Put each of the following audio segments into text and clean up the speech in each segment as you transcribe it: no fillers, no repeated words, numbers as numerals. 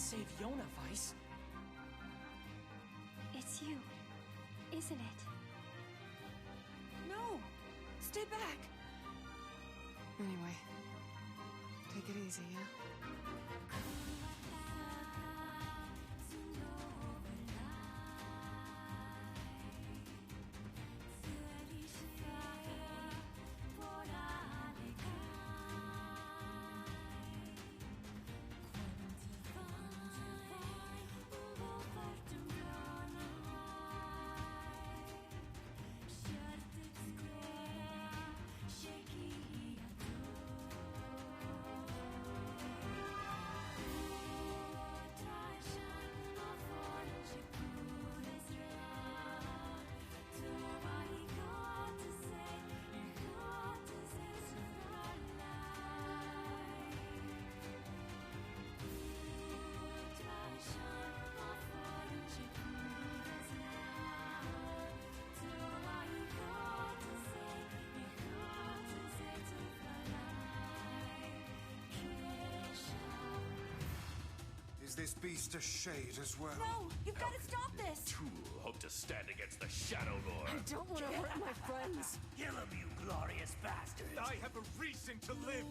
save Yona, Weiss. It's you, isn't it? No! Stay back! Anyway, take it easy, yeah? Is this beast a shade as well? No! You've got to stop this! Tool hope to stand against the Shadow Lord. I don't want to hurt my friends. Kill him, you glorious bastard! I have a reason to live!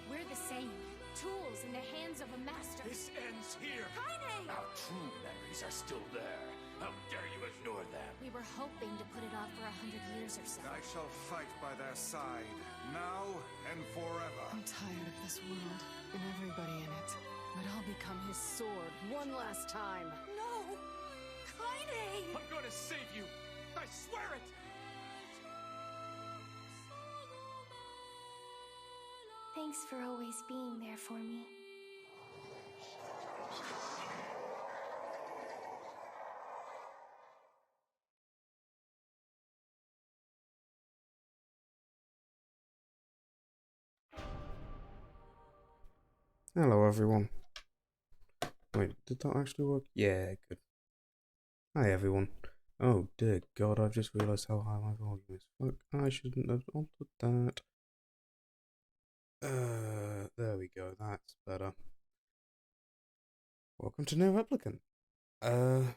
We're the same. Tools in the hands of a master. This ends here! Kaine! Our true memories are still there. How dare you ignore them? We were hoping to put it off for 100 years or so. I shall fight by their side, now and forever. I'm tired of this world and everybody in it. But I'll become his sword one last time. No! Kaine! I'm gonna save you! I swear it! Thanks for always being there for me. Hello everyone. Wait, did that actually work? Yeah, good. Hi everyone. Oh dear god, I've just realised how high my volume is. Fuck, I shouldn't have altered that. There we go, that's better. Welcome to Nier Replicant. Oh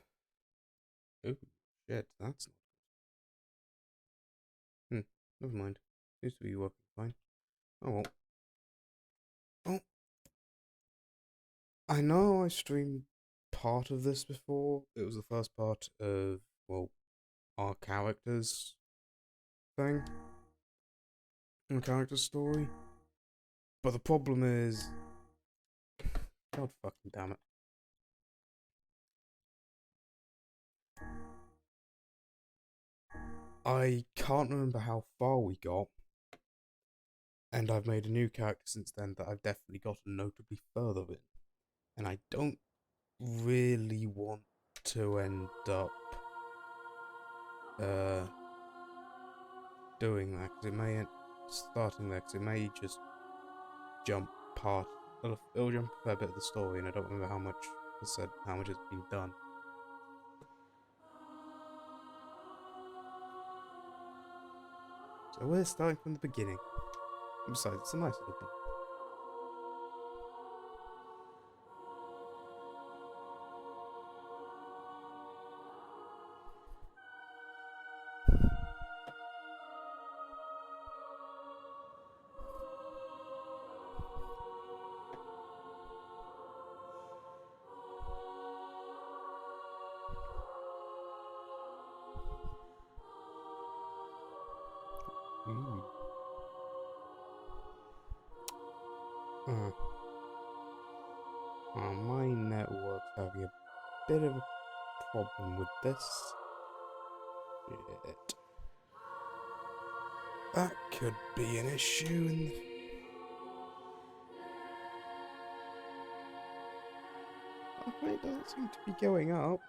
shit, that's not. Never mind. Seems to be working fine. Oh well. Oh. I know I streamed part of this before. It was the first part of, well, our characters thing. Our character story. But the problem is... God fucking damn it. I can't remember how far we got. And I've made a new character since then that I've definitely gotten notably further in. And I don't really want to end up doing that, because it may end starting there, because it may just jump part. It'll jump a fair bit of the story, and I don't remember how much how much has been done. So we're starting from the beginning. Besides, it's a nice little bit. My network's having a bit of a problem with this. Shit. That could be an issue in the... Okay, it doesn't seem to be going up.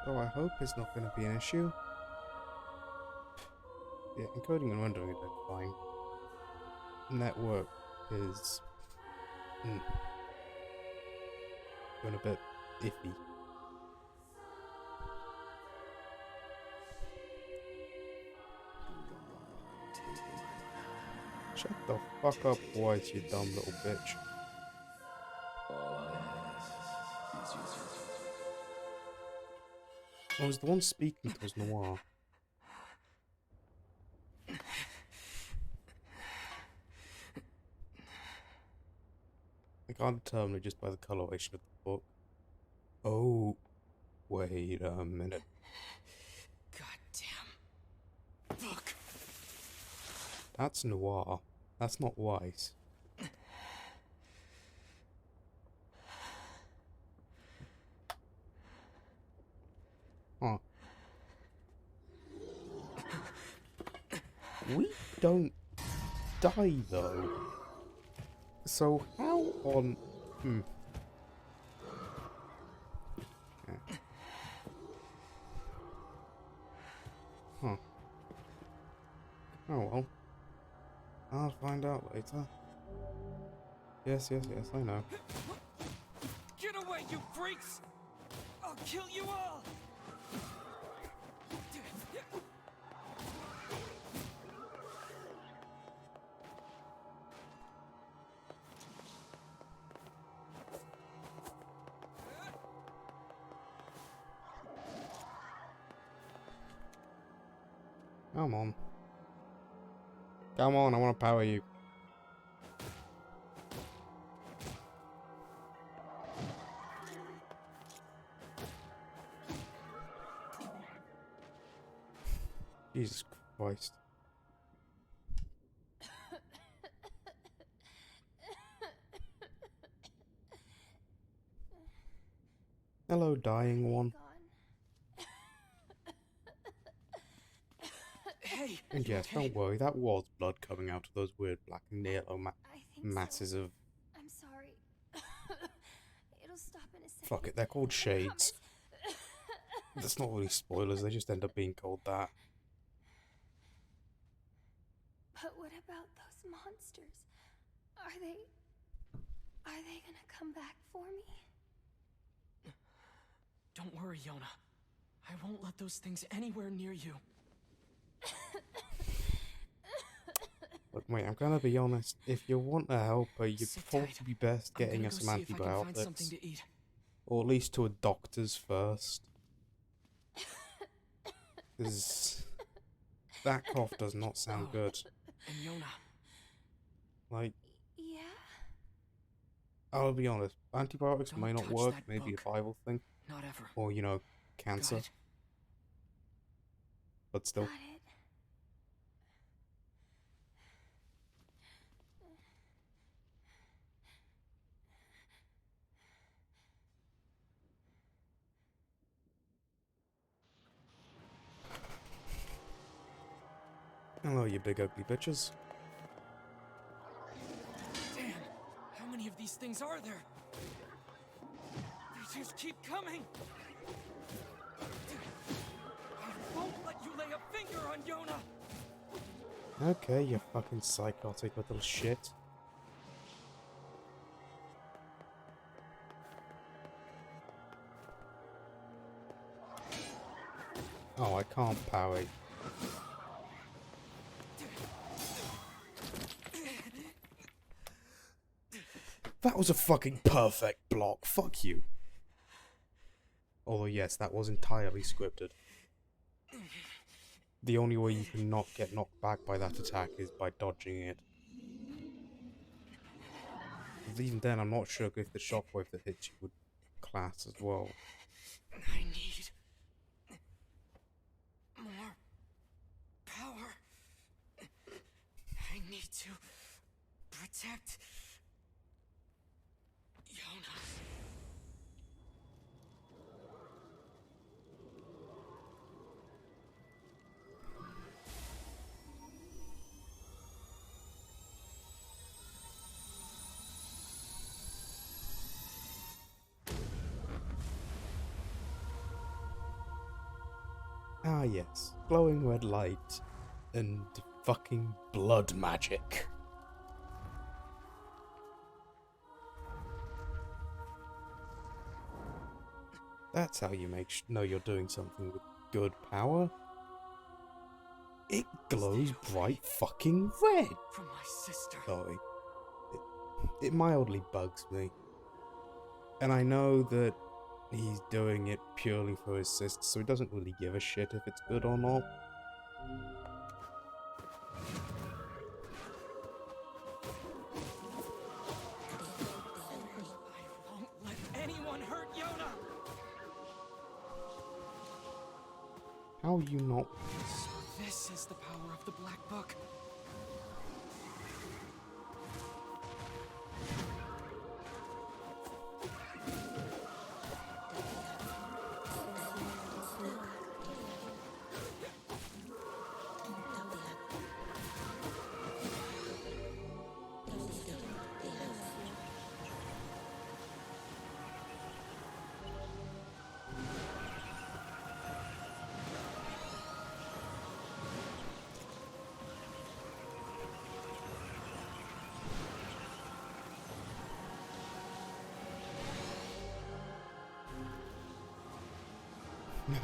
Though I hope it's not going to be an issue. Yeah, encoding and rendering are doing fine. Network is... going a bit iffy. Shut the fuck up, White, you dumb little bitch. I was the one speaking to us, Noir. I can't determine it just by the coloration of the book. Oh, wait a minute. Goddamn book. That's Noir. That's not Weiss. Huh. We don't die, though. So, how on... Yeah. Huh. Oh well. I'll find out later. Yes, I know. Get away, you freaks! I'll kill you all! Come on. Come on, I want to power you. Jesus Christ. Hello, dying one. Hey! And yes, don't worry, that was blood coming out of those weird black and yellow masses of... I'm sorry. It'll stop in a second. Fuck it, they're called shades. That's not really spoilers, they just end up being called that. But what about those monsters? Are they gonna come back for me? Don't worry, Yona. I won't let those things anywhere near you. Look, mate, I'm gonna be honest. If you want a helper, you'd probably be best getting us some antibiotics. Or at least to a doctor's first. Because that cough does not sound good. And Yona. Like, Yeah? I'll be honest, antibiotics Don't may not touch work, that maybe book. a Bible thing. Not ever. Or, you know, cancer. Got it. But still. Got it. Hello, you big ugly bitches. Damn! How many of these things are there? They just keep coming! I won't let you lay a finger on Yona! Okay, you fucking psychotic little shit. Oh, I can't power you. That was a fucking perfect block. Fuck you. Although, yes, that was entirely scripted. The only way you can not get knocked back by that attack is by dodging it. Even then, I'm not sure if the shockwave that hits you would class as well. I need more power. I need to protect Yona. Ah yes, glowing red light and fucking blood magic. That's how you know you're doing something with good power. It glows bright fucking red. From my sister. Sorry. It mildly bugs me. And I know that he's doing it purely for his sister, so he doesn't really give a shit if it's good or not. I won't let anyone hurt Yona! How are you not? So this is the power of the Black Book.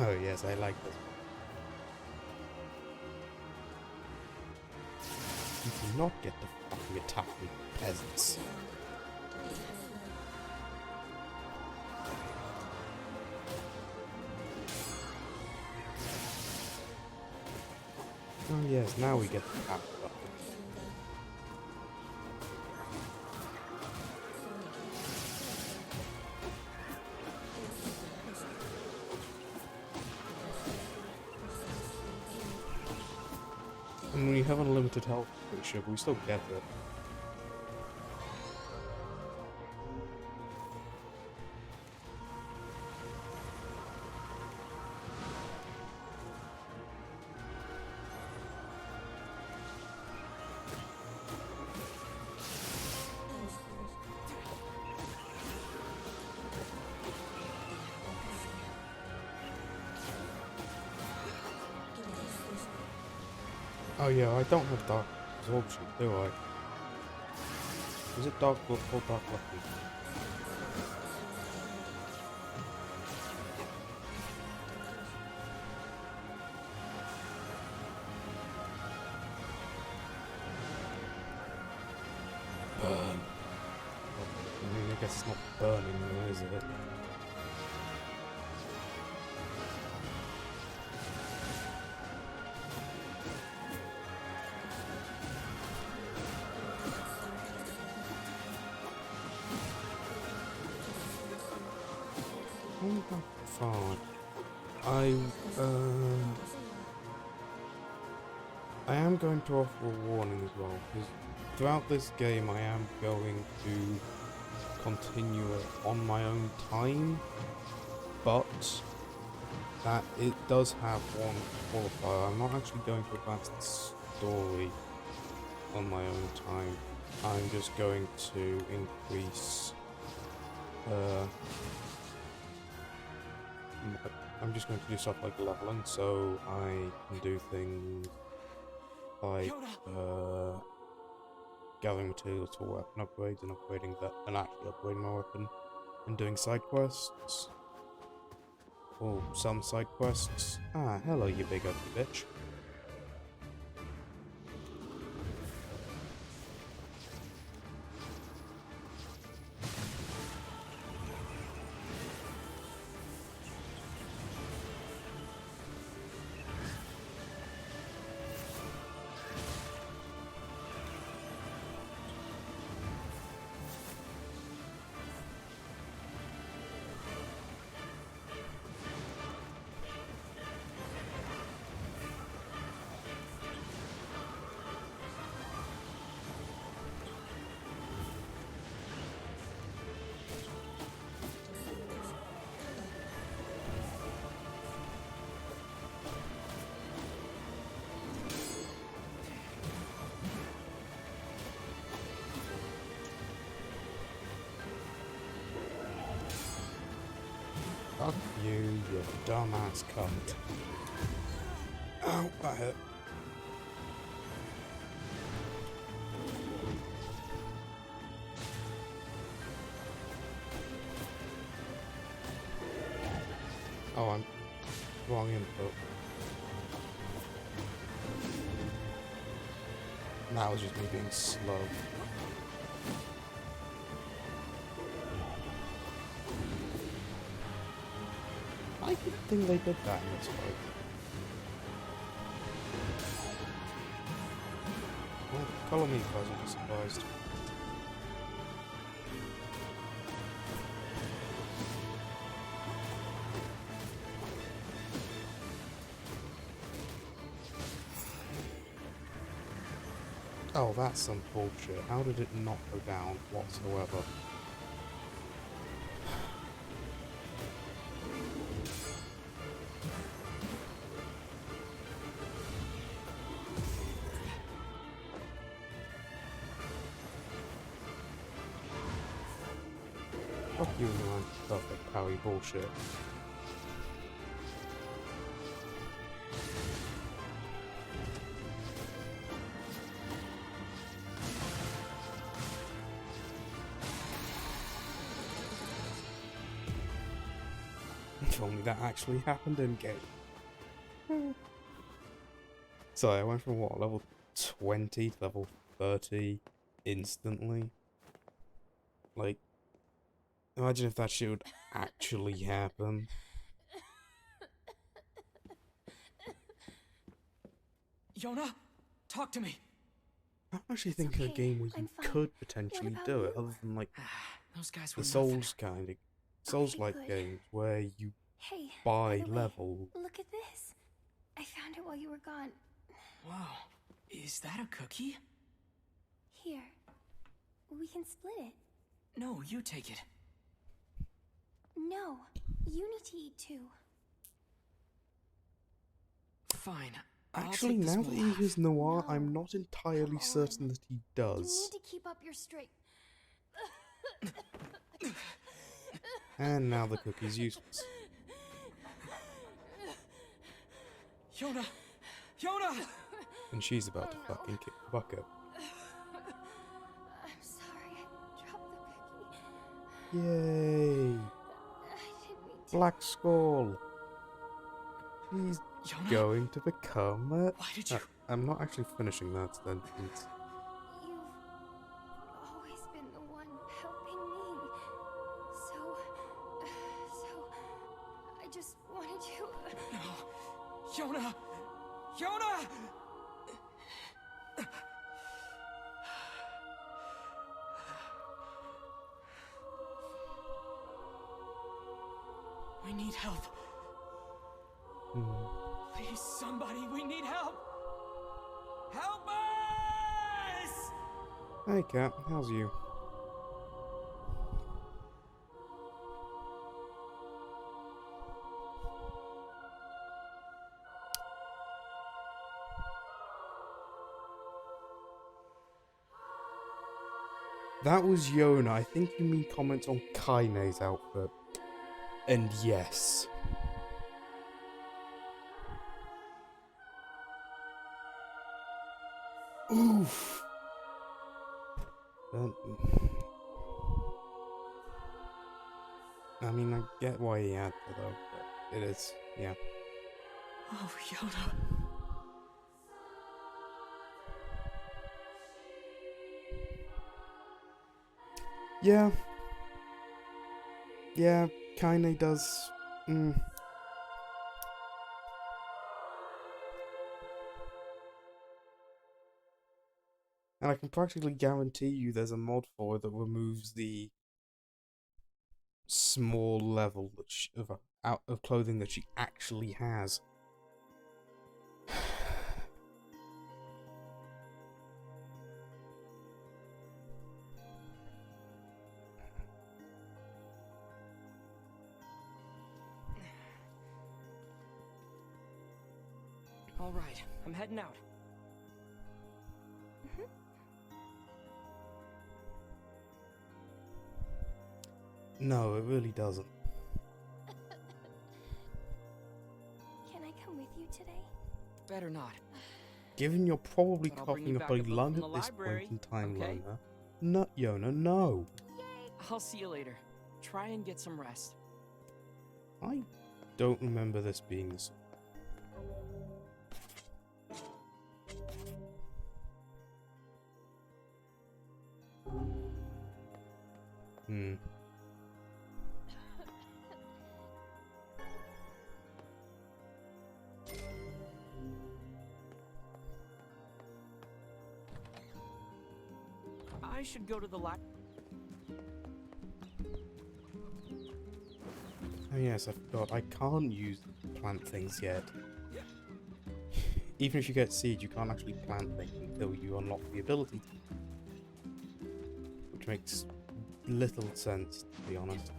Oh yes, I like this one. You do not get to fucking attack me, peasants. Oh yes, now we get the power button. And when you have unlimited health, but we still get it. Oh yeah, I don't have dark absorption, do I? Is it dark blood or dark weapon? Burn. I mean, I guess it's not burning though, is it? Fine. I am going to offer a warning as well, because throughout this game I am going to continue it on my own time, but that it does have one qualifier. I'm not actually going to advance the story on my own time. I'm just going to increase I'm just going to do stuff like leveling, so I can do things like gathering materials for weapon upgrades and upgrading that, and actually upgrading my weapon, and doing side quests. Or some side quests. Ah, hello you big ugly bitch. Fuck you, you dumbass cunt. Ow, that hurt. Oh, I'm wrong input. That was just me being slow. I didn't think they did that in this fight. Well, colour me pleasantly surprised. Oh, that's some bullshit. How did it not go down whatsoever? Fuck you and your perfect powy bullshit. If only that actually happened in game. Sorry, I went from what, level 20 to level 30 instantly? Like, imagine if that shit would actually happen. Yona, talk to me. I don't actually think of a game where you could potentially do it, other than like Those guys the were Souls-like games where you Hey, buy by the way, level. look at this. I found it while you were gone. Wow, is that a cookie? Here. We can split it. No, you take it. No, you need to eat too. Fine. Actually, I'll take the now that he small half. is Noir, No, I'm not entirely come on. certain that he You does. need to keep up your straight. And now the cookie's useless. Yona! Yona! And she's about to fucking kick the bucket. I'm sorry, I dropped the cookie. Yay! I didn't mean to. Black Skull! He's Yona? going to become a... Why did you... I'm not actually finishing that sentence. You've always been the one helping me. So I just wanted to... No. Yona! Yona! We need help. Please, somebody, we need help! Help us! Hey Cat, how's you? That was Yona. I think you mean comments on Kaine's outfit. And yes. Oof. I mean, I get why he had to though, but it is, yeah. Oh, Yona. Yeah. Yeah, Kaine does. And I can practically guarantee you there's a mod for it that removes the small level that of clothing that she actually has. All right, I'm heading out. No, it really doesn't. with you today? Better not. Given you're probably But I'll bring coughing you up back a a book lung from at the this library, point in time, okay? Lona. No, Yona, no. I'll see you later. Try and get some rest. I don't remember this being the sort. Hmm. I should go to the library. Oh yes, I forgot. I can't use plant things yet. Even if you get seeds, you can't actually plant things until you unlock the ability to. Which makes little sense, to be honest.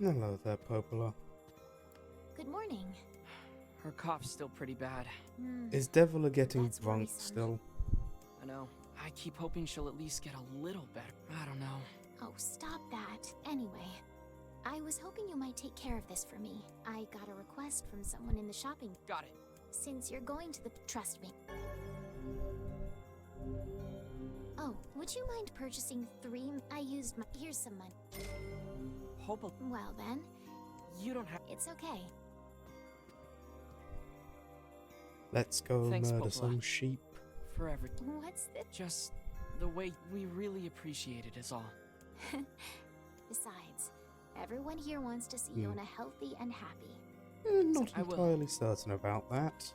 Hello there, Popola. Good morning. Her cough's still pretty bad. Is Devila getting That's drunk worrisome. still? I know. I keep hoping she'll at least get a little better. I don't know. Oh, stop that. Anyway, I was hoping you might take care of this for me. I got a request from someone in the shopping. Got it. Since you're going to the... Trust me. Oh, would you mind purchasing 3? I used my... Here's some money. Hope Well then, you don't have. it's okay. Let's go Thanks, murder Popola. some sheep. For everything. What's this? Just the way we really appreciate it is all. Besides, everyone here wants to see Yona healthy and happy. Not I will. entirely certain about that.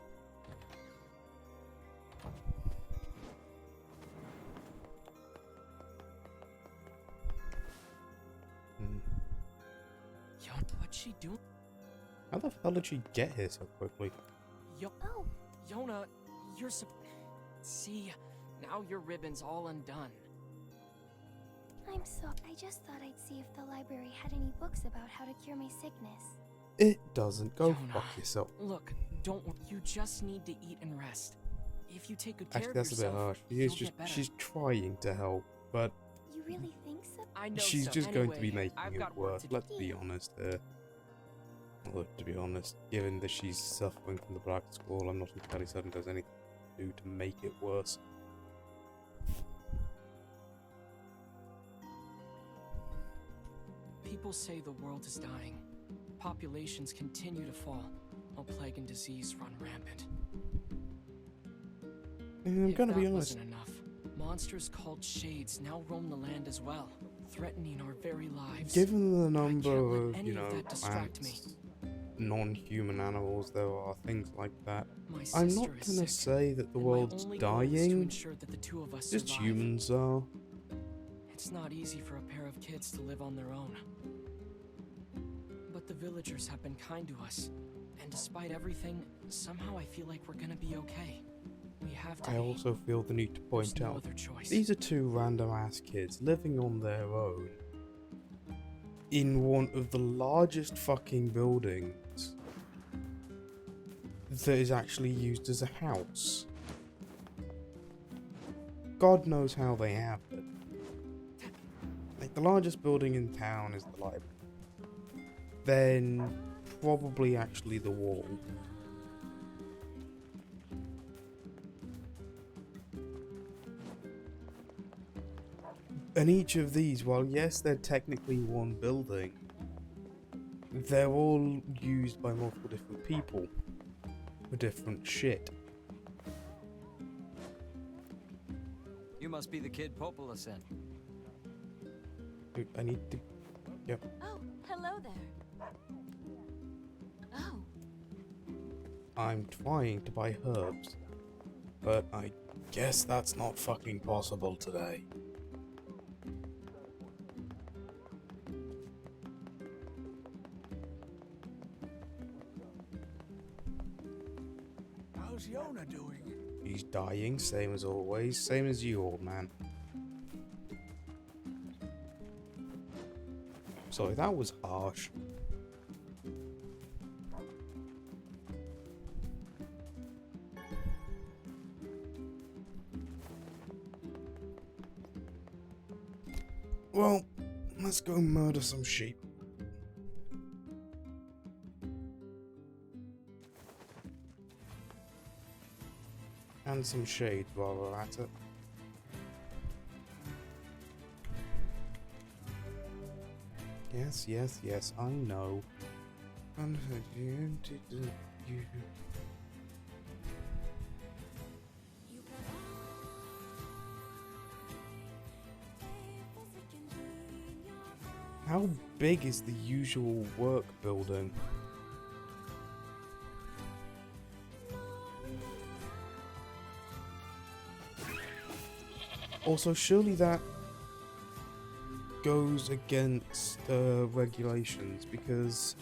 Yo, what's she doing? How the hell did she get here so quickly? Yo, Oh, Yona, you're see, now your ribbon's all undone. I'm so... I just thought I'd see if the library had any books about how to cure my sickness. It doesn't. Go Yona, fuck yourself. Look, you just need to eat and rest. If you take good care Actually, of that's a bit yourself, harsh. you'll get better. She's trying to help, but You really think so? I know she's so. just going to be Anyway, making I've it got work worse. to do. Let's be honest here. Well, to be honest, given that she's suffering from the Black Squall, I'm not entirely certain there's anything to do to make it worse. People say the world is dying. Populations continue to fall, while plague and disease run rampant. And I'm If gonna be that honest. wasn't enough, monsters called shades now roam the land as well, threatening our very lives. Given the I number can't let of, any of that distract plants, non-human animals there are, things like that. My I'm not sister is gonna sick, say that the and my world's only goal is to dying, ensure that the two of us just survive. humans are. It's not easy for a pair of kids to live on their own. But the villagers have been kind to us, and despite everything, somehow I feel like we're gonna be okay. We have to I be. also feel the need to point There's no out, other choice. these are two random ass kids living on their own in one of the largest fucking buildings that is actually used as a house. God knows how they have it. Like, the largest building in town is the library. Then, probably actually the wall. And each of these, while yes, they're technically one building, they're all used by multiple different people for different shit. You must be the kid Popola sent. I need to... Yep. Oh, hello there. Oh, I'm trying to buy herbs, but I guess that's not fucking possible today. How hell's Yona doing? He's dying, same as always. Same as you, old man. Sorry, that was harsh. Well, let's go murder some sheep. And some shade while we're at it. Yes, yes, yes, I know. How big is the usual work building? Also, surely that goes against regulations, because,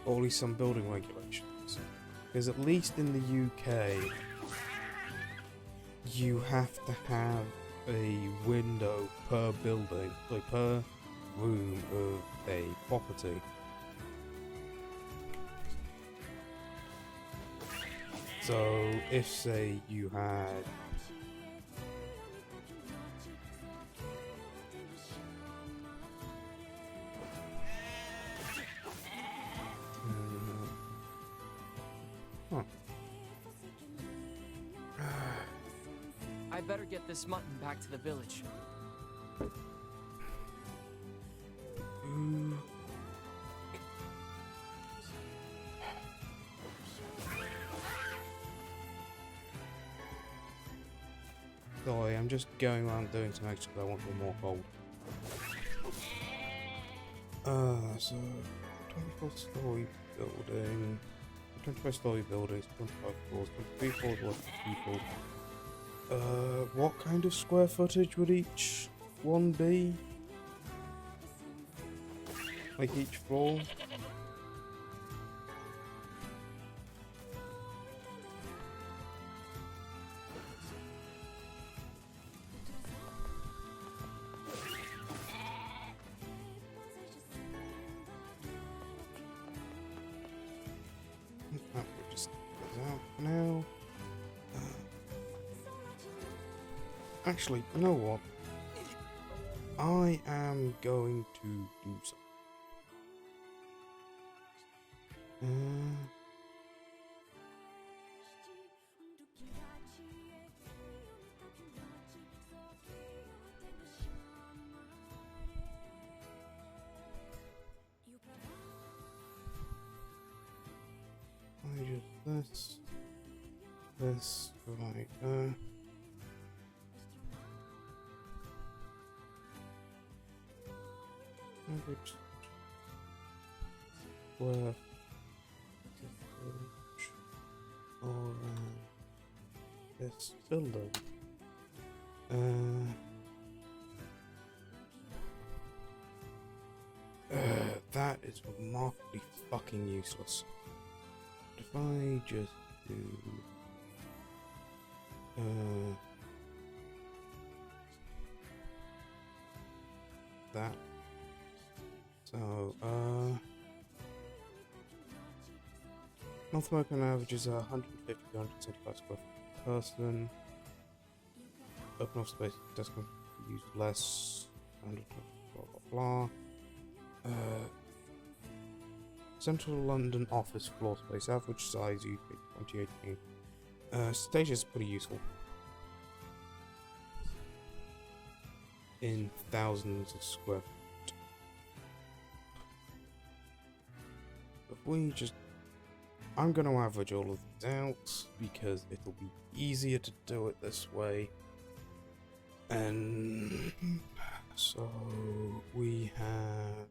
or at least some building regulations. Because at least in the UK, you have to have a window per building, like per room of a property. So, if say you had I better get this mutton back to the village. Sorry, I'm just going around doing some extra because I want them more gold. So 24-story building, 25-story buildings, 25 floors, 23 floors worth of people. What kind of square footage would each one be? Like each floor? That would just go out for now. Actually, you know what? I am going to do something. I just this right there. Average square footage or this building. That is remarkably fucking useless. If I just do that. So, North American average is 150 to 175 square feet per person. Open office space does use less, 100 blah blah blah. Central London office floor space, average size UK 2018. Stage is pretty useful. In thousands of square feet. If we just... I'm going to average all of these out, because it'll be easier to do it this way. And... so... we have...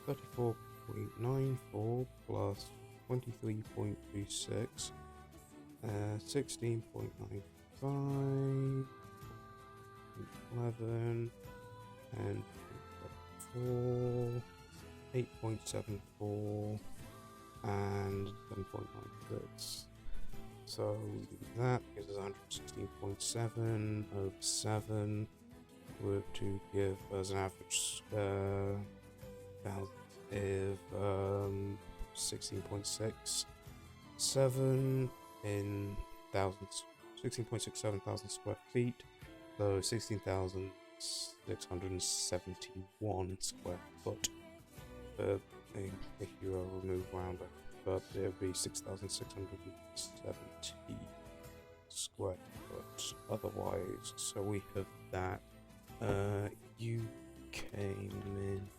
34.94 plus 23.26, 16.95, 11, and 4, 8.74, and 7.96. So we do that, gives us 116.7 over 7, would to give us an average of 16.67 in 16.67 thousand square feet, so 16,671 square foot. If you remove rounder, but it would be 6,670 square foot otherwise. So we have that. You came in.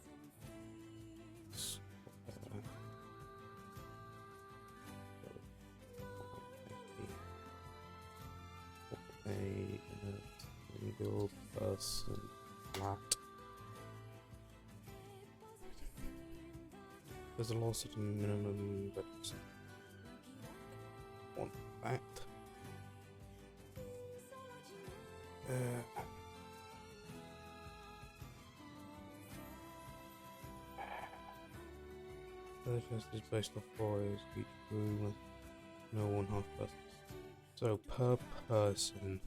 A single person flat. There's a loss at a minimum, but want that. The test is based off boys, each room, no one half person. So per person,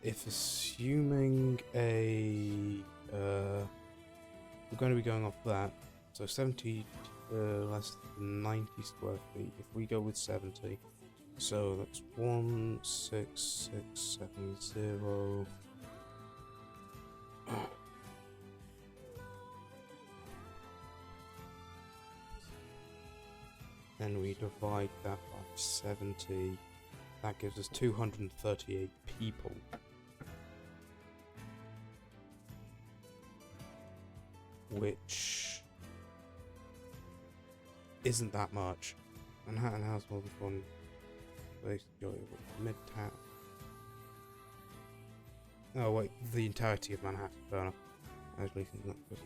if assuming a we're going to be going off that, so 70 less than 90 square feet. If we go with 70, so that's 16670. And we divide that by 70. That gives us 238 people. Which isn't that much. Manhattan has more than one place to enjoy Midtown. Oh wait, the entirety of Manhattan, fair enough. Actually, not just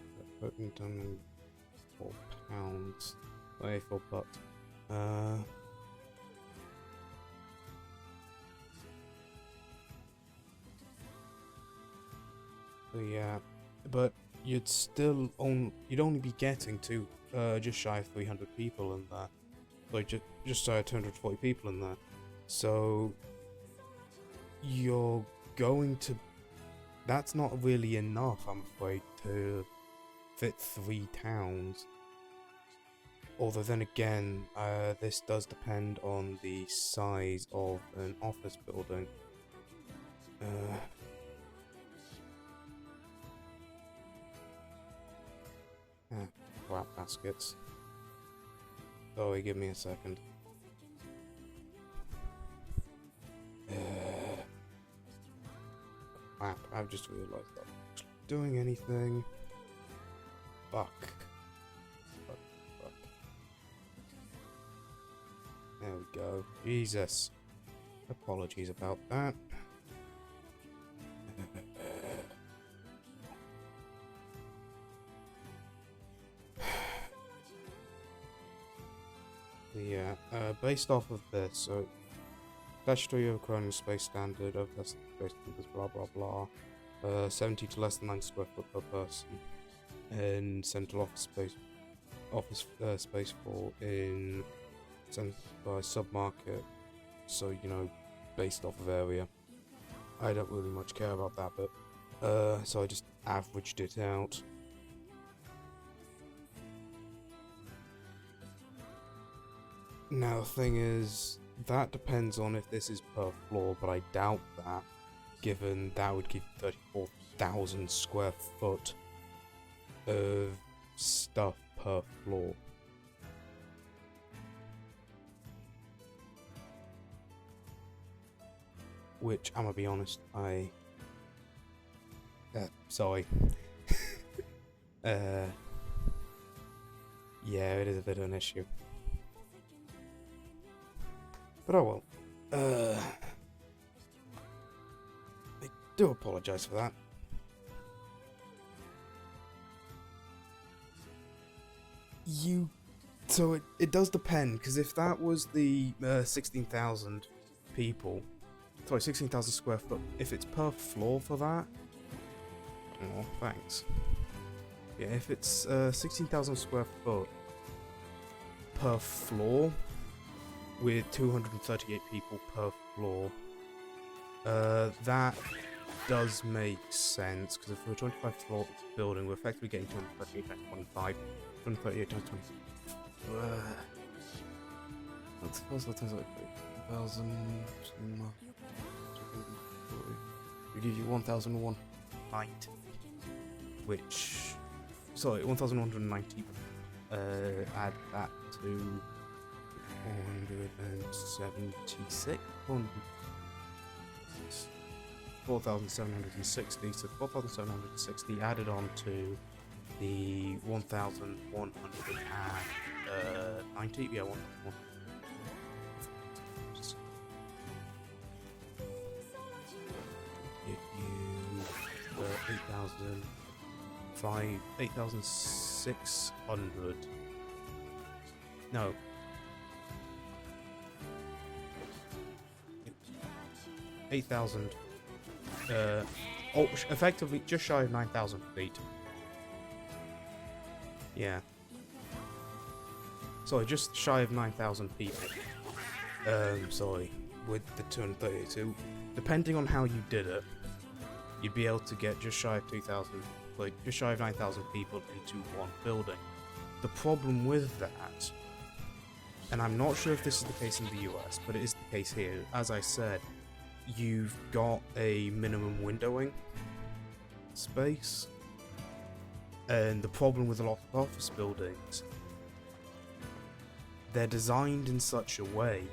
done £4. Wait, £4. So yeah, but you'd still you'd only be getting to just shy of 300 people in there, like just shy of 240 people in there. So you're going to. That's not really enough, I'm afraid, to fit 3 towns. Although then again, this does depend on the size of an office building. Crap baskets. Sorry, give me a second. Crap, I've just realised that I'm not actually doing anything. Fuck. There we go. Jesus. Apologies about that. Yeah, based off of this, so statutory overcrowding space standard, overtesting space standards, blah blah blah. 70 to less than 9 square foot per person in central office space for in by sub-market, so you know, based off of area. I don't really much care about that, but so I just averaged it out. Now the thing is, that depends on if this is per floor, but I doubt that, given that would give 34,000 square foot of stuff per floor. Which, I'm gonna be honest, sorry. Yeah, it is a bit of an issue. But oh well. I do apologise for that. So it does depend, because if that was the 16,000 people, sorry, 16,000 square foot, if it's per floor for that, oh, thanks. Yeah, if it's 16,000 square foot per floor, with 238 people per floor. That does make sense, because if we're a 25 floor building, we're effectively getting 238 times 25. 238 times 20. That's like 1,000. We give you 1,001 night, which, sorry, 1,190. Add that to 476. 4,760. So 4,760 added on to the 1,190. Yeah, 1. Give you 8,600. No. 8,000. Effectively just shy of 9,000 feet. Yeah. Sorry, just shy of 9,000 people. Sorry, with the 232. Depending on how you did it, you'd be able to get just shy of 2,000, like just shy of 9,000 people into one building. The problem with that, and I'm not sure if this is the case in the US, but it is the case here, as I said, you've got a minimum windowing space, and the problem with a lot of office buildings, they're designed in such a way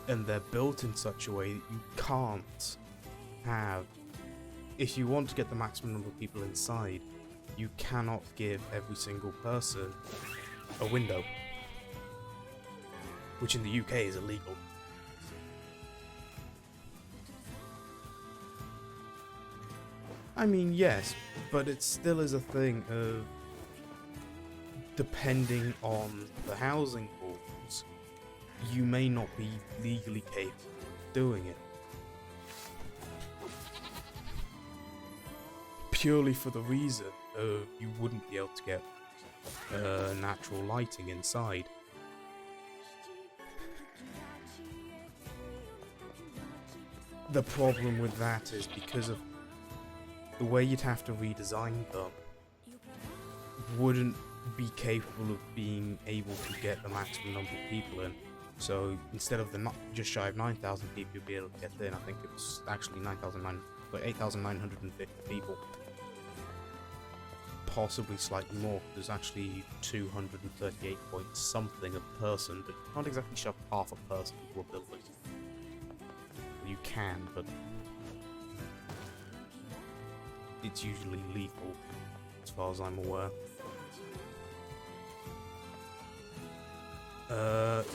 and they're built in such a way that you can't have, if you want to get the maximum number of people inside, you cannot give every single person a window, which in the UK is illegal. I mean, yes, but it still is a thing of, depending on the housing rules, you may not be legally capable of doing it. Purely for the reason of you wouldn't be able to get natural lighting inside. The problem with that is because of the way you'd have to redesign them wouldn't be capable of being able to get the maximum number of people in. So instead of the just shy of 9,000 people you'd be able to get in, I think it was actually 8,950 people. Possibly slightly more. There's actually 238 point something a person, but you can't exactly shove half a person into a building. You can, but it's usually lethal, as far as I'm aware.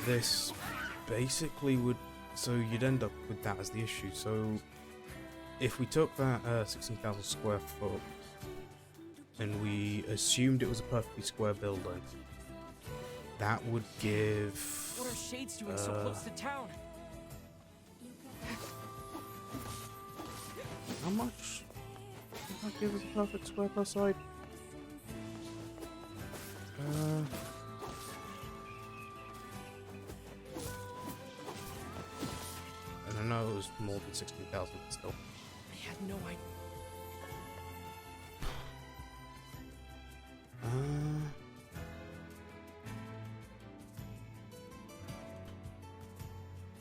This basically would, so you'd end up with that as the issue. So if we took that 16,000 square foot and we assumed it was a perfectly square building, that would give... What are shades doing so close to town? How much does that give us a perfect square per side? I don't know, it was more than 16,000 still. I had no idea.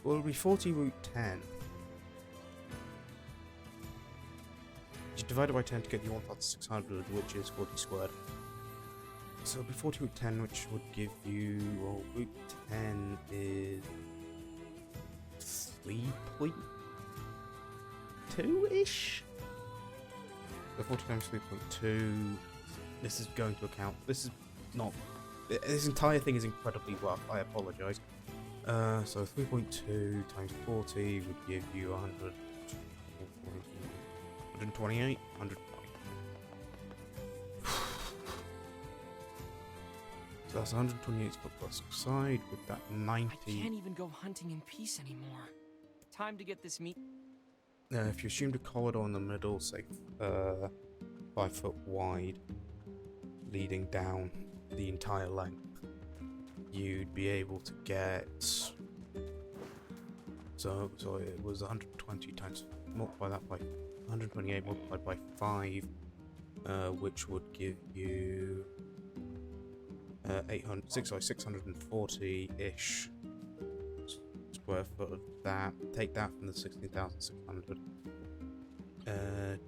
Well, it'll be 40 root 10. You divide it by 10 to get you 1,600, which is 40 squared. So it'll be 40 root 10, which would give you, well, root 10 is 3.2-ish? So 40 times 3.2, this is going to account, this is not, this entire thing is incredibly rough, I apologise. So 3.2 times 40 would give you 128, 120. So that's 128 foot plus side with that 90. I can't even go hunting in peace anymore. Time to get this meat. If you assumed a corridor in the middle, say 5 foot wide, leading down the entire length, you'd be able to get. So it was 120 times, multiply that by 128 multiplied by 5, which would give you 640-ish square foot of that. Take that from the 16,600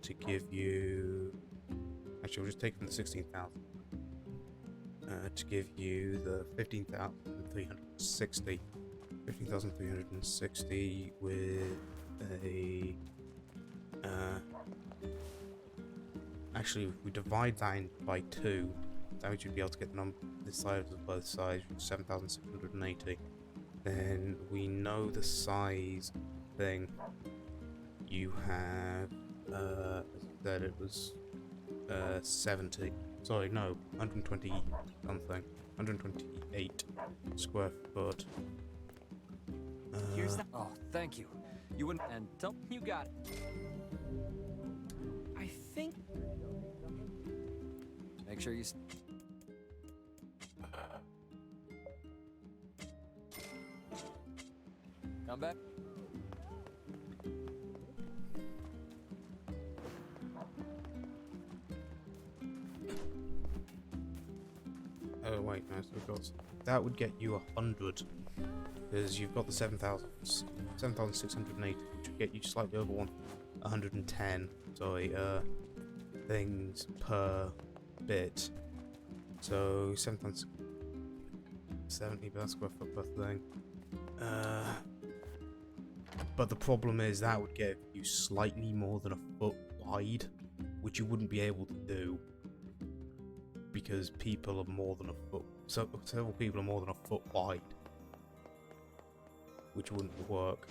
to give you. Actually, we'll just take from the 16,000 to give you the 15,360. 15,360 with a. Actually, if we divide that by 2, that would be able to get the number this side of both sides, 7,680. Then we know the size thing. You have, as I said, it was 70. Sorry, no, 120 something. 128 square foot. Here's that. Oh, thank you. You wouldn't. And tell you got it. I think. Make sure you. Come back. Oh wait, no, so we've got that would get you 100 because you've got the 7,680, which would get you slightly over 110. Sorry, things per bit. So 7,070 per square foot per thing. But the problem is that would get you slightly more than a foot wide, which you wouldn't be able to do because people are more than a foot. So several people are more than a foot wide, which wouldn't work.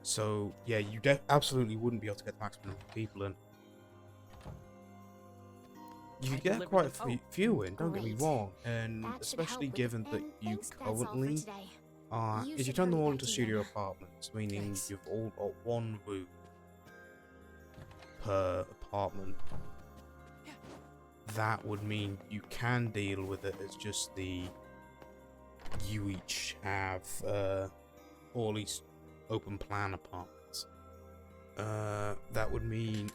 So yeah, you absolutely wouldn't be able to get the maximum number of people in. You get quite a few in, don't get me wrong, and especially given that you currently are, if you turn them all into studio apartments, meaning you've all got one room per apartment, that would mean you can deal with it as just you each have, or at least open plan apartments. That would mean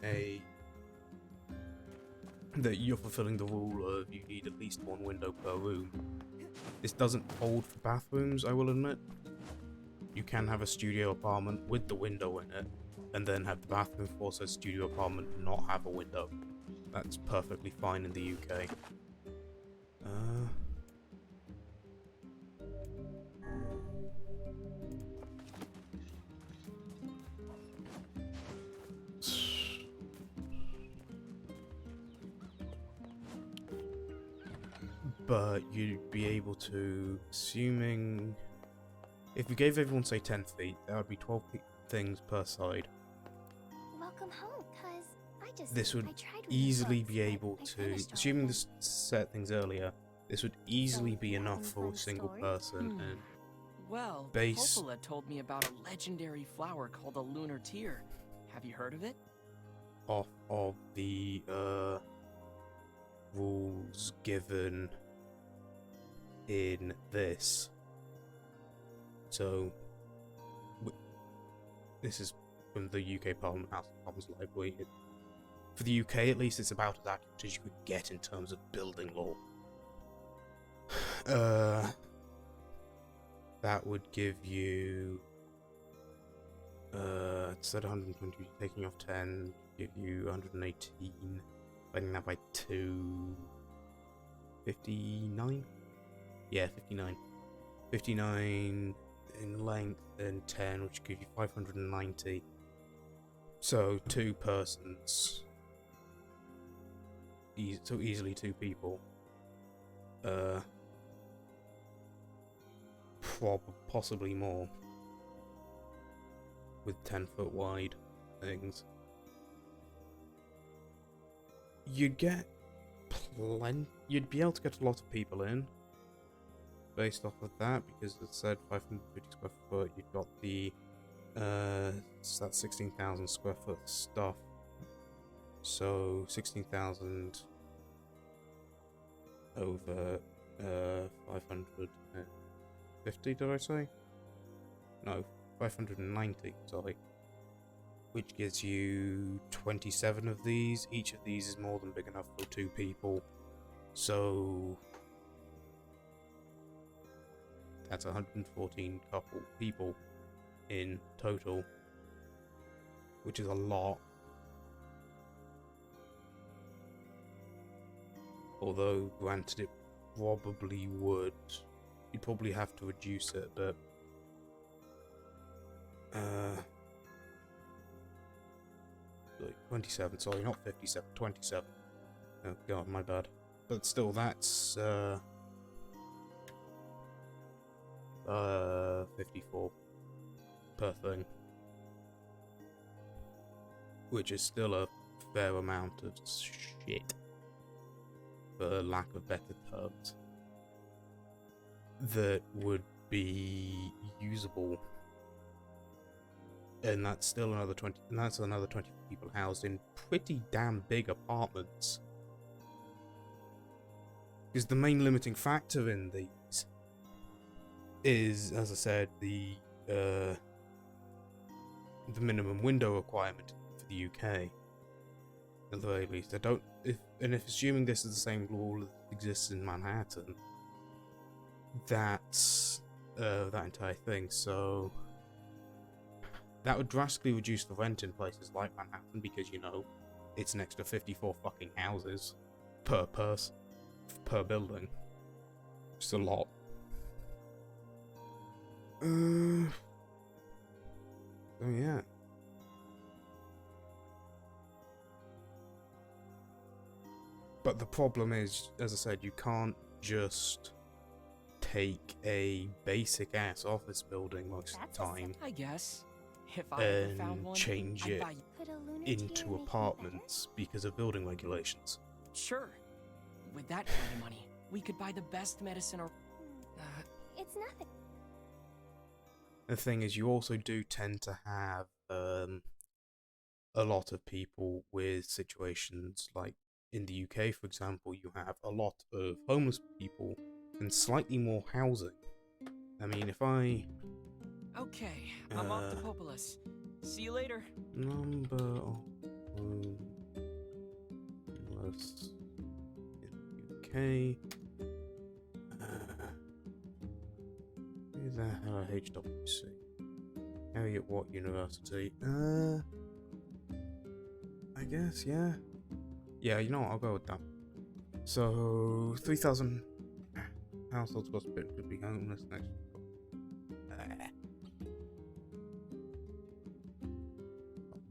that you're fulfilling the rule of you need at least one window per room. This doesn't hold for bathrooms, I will admit. You can have a studio apartment with the window in it, and then have the bathroom for said studio apartment not have a window. That's perfectly fine in the UK. But you'd be able to, assuming if you gave everyone say 10 feet, that would be 12 things per side. Welcome home, cuz this would easily be able to, assuming this set things earlier, this would easily be enough for a single person. And well, base Popola told me about a legendary flower called a lunar tear. Have you heard of it? off of the rules given in this. So this is from the UK Parliament House of Commons Library. For the UK, at least, it's about as accurate as you could get in terms of building law. That would give you, instead of 120, taking off 10, give you 118, dividing that by 2, 59? Yeah, 59. 59 in length and 10, which gives you 590. So 2 persons. So easily 2 people. Possibly more. With 10-foot wide things. You'd get you'd be able to get a lot of people in. Based off of that, because it said 550 square foot, you've got the that's 16,000 square foot stuff. So 16,000 over 550, did I say? No, 590, sorry. Which gives you 27 of these. Each of these is more than big enough for 2 people. So that's 114 people in total, which is a lot. Although, granted, it probably would. You'd probably have to reduce it, but like 27, sorry, not 57, 27. Oh god, my bad. But still, that's 54 per thing, which is still a fair amount of shit, for lack of better terms, that would be usable. And that's still another 20, and that's another 20 people housed in pretty damn big apartments. Because the main limiting factor in these is, as I said, the minimum window requirement for the UK. At the very least, if assuming this is the same rule that exists in Manhattan, that's that entire thing. So that would drastically reduce the rent in places like Manhattan, because, you know, it's an extra 54 fucking houses per person, per building. Just a lot. Oh yeah. But the problem is, as I said, you can't just take a basic ass office building most of the time I guess. If I ever found and one, change I'd it buy... Could a lunar into tear make me apartments because of building regulations. Sure. With that kind of money, we could buy the best medicine or... better? It's nothing. The thing is, you also do tend to have a lot of people with situations like in the UK, for example, you have a lot of homeless people and slightly more housing. I mean, if I... Okay, I'm off to Populus. See you later. Number of homeless in the UK. Who the hell are HWC? Harriet Watt University. I guess, yeah. Yeah, you know what, I'll go with that. So, 3,000 households could be homeless next.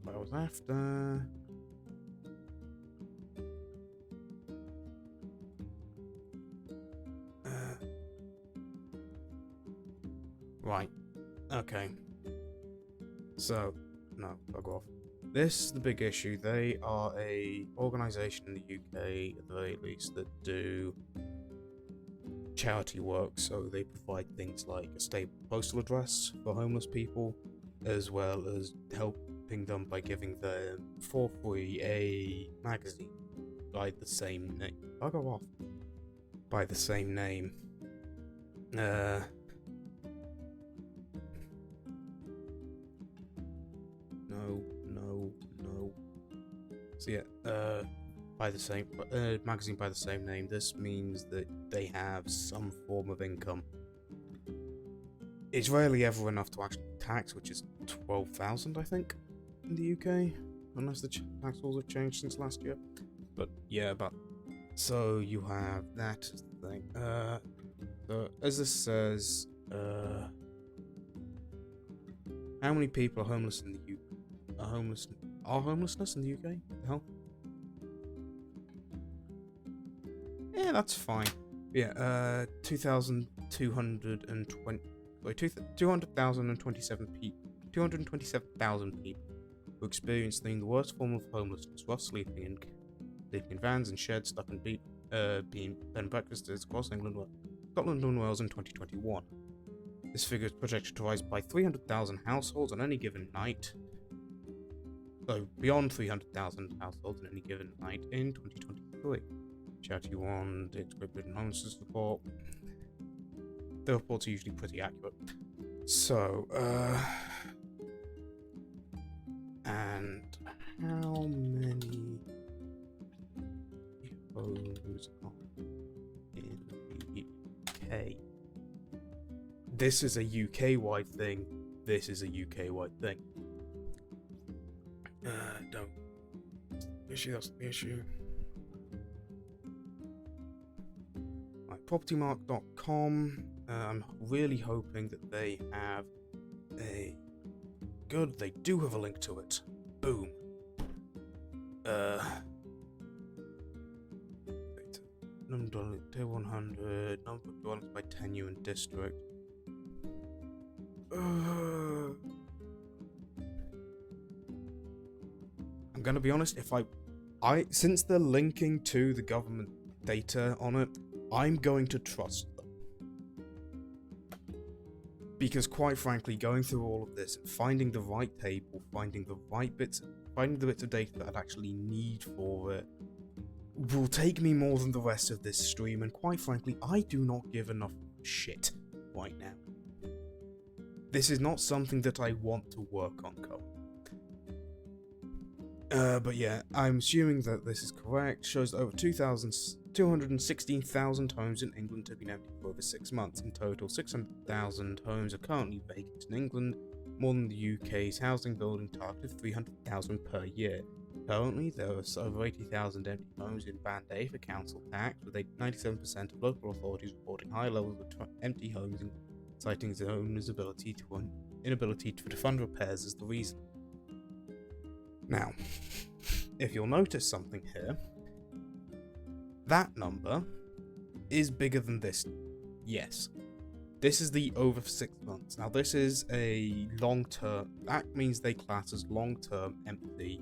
What I was after. Right. Okay. So, no, bug off. This is the big issue. They are a organisation in the UK, at the very least, that do charity work. So they provide things like a stable postal address for homeless people, as well as helping them by giving them for free a magazine by the same name. Bugger off. By the same name. No. So yeah, by the same magazine by the same name. This means that they have some form of income. It's rarely ever enough to actually tax, which is 12,000, I think, in the UK, unless the tax laws have changed since last year. But yeah, so you have that thing. So as this says, how many people are homeless in the UK? Homelessness in the UK? The hell? Yeah, that's fine. Yeah, 227,000 people who experiencing the worst form of homelessness, rough sleeping in vans and sheds stuck in bed and breakfasts across England, Scotland and Wales in 2021. This figure is projected to rise by 300,000 households on any given night. So beyond 300,000 households on any given night in 2023. pt1, encrypted analysis report. The reports are usually pretty accurate. So, and how many homes are in the UK? This is a UK-wide thing. This is a UK-wide thing. Don't. Issue, that's the issue. Right, propertymark.com. I'm really hoping that they have a... Good, they do have a link to it. Boom. Number tier 100, number of dwellings by tenure and district. I'm gonna be honest, if since they're linking to the government data on it, I'm going to trust them. Because quite frankly, going through all of this and finding the right table, finding the bits of data that I'd actually need for it, will take me more than the rest of this stream, and quite frankly, I do not give enough shit right now. This is not something that I want to work on, Cole. But yeah, I'm assuming that this is correct. Shows that over 216,000 homes in England have been empty for over 6 months. In total, 600,000 homes are currently vacant in England, more than the UK's housing building target of 300,000 per year. Currently, there are over 80,000 empty homes in Band A for council tax, with 97% of local authorities reporting high levels of empty homes, citing their owners' inability to fund repairs as the reason. Now, if you'll notice something here, that number is bigger than this. Yes. This is the over 6 months. Now, this is a long-term... That means they class as long-term empty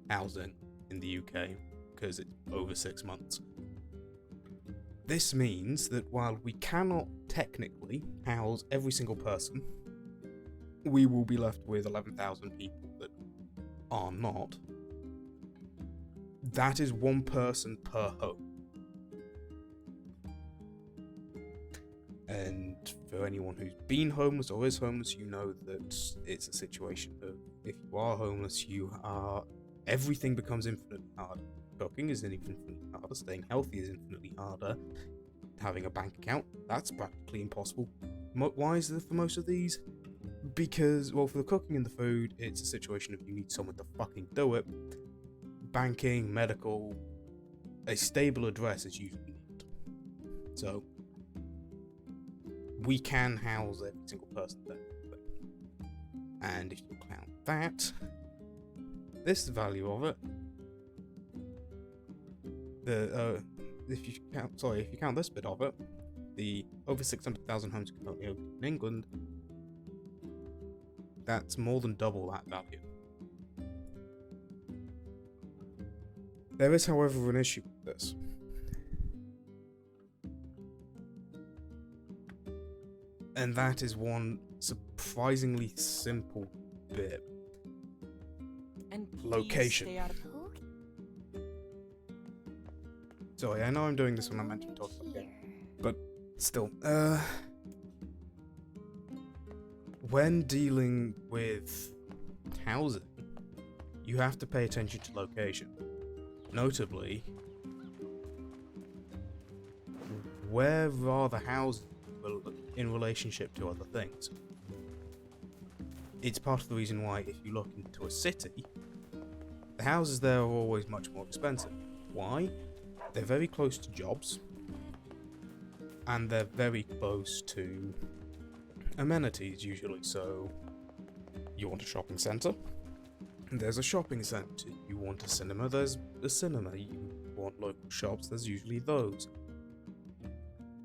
housing in the UK, because it's over 6 months. This means that while we cannot technically house every single person, we will be left with 11,000 people that are not. That is one person per home. And for anyone who's been homeless or is homeless, you know that it's a situation of, if you are homeless, everything becomes infinitely harder. Cooking is infinitely harder, staying healthy is infinitely harder, having a bank account, that's practically impossible. Why is it for most of these? Because, well, for the cooking and the food, it's a situation of you need someone to fucking do it. Banking, medical, a stable address is usually needed. So, we can house every single person there. And if you count that, this value of it, if you count this bit of it, the over 600,000 homes currently open in England, that's more than double that value. There is, however, an issue with this. And that is one surprisingly simple bit. And location. stay out of... Sorry, I know I'm doing this when I'm meant to be talking about the game, but still, when dealing with housing, you have to pay attention to location. Notably, where are the houses in relationship to other things? It's part of the reason why, if you look into a city, the houses there are always much more expensive. Why? They're very close to jobs, and they're very close to amenities usually. So, you want a shopping centre? There's a shopping centre. You want a cinema? There's a cinema. You want local shops? There's usually those.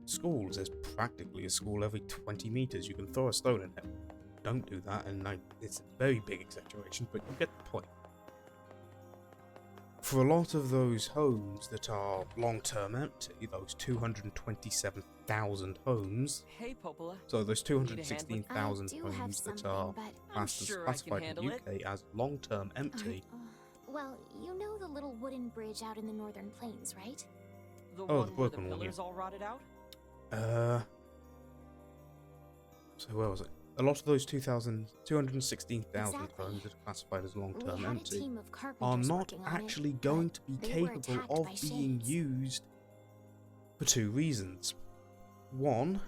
Schools, there's practically a school every 20 meters. You can throw a stone in it. Don't do that, and it's a very big exaggeration, but you get the point. For a lot of those homes that are long-term empty, those 227,000 homes, Hey, Popola. so those 216,000 homes that are classified in the UK as long-term empty. Well, you know the little wooden bridge out in the northern plains, right? The Oh, one the where the broken one, pillars yeah. all rotted out? So where was it? A lot of those 216,000 Exactly. phones that are classified as We long-term had a empty team of are carpenters not working on it, actually going to be but they were capable attacked of by being shades. used for two reasons. One,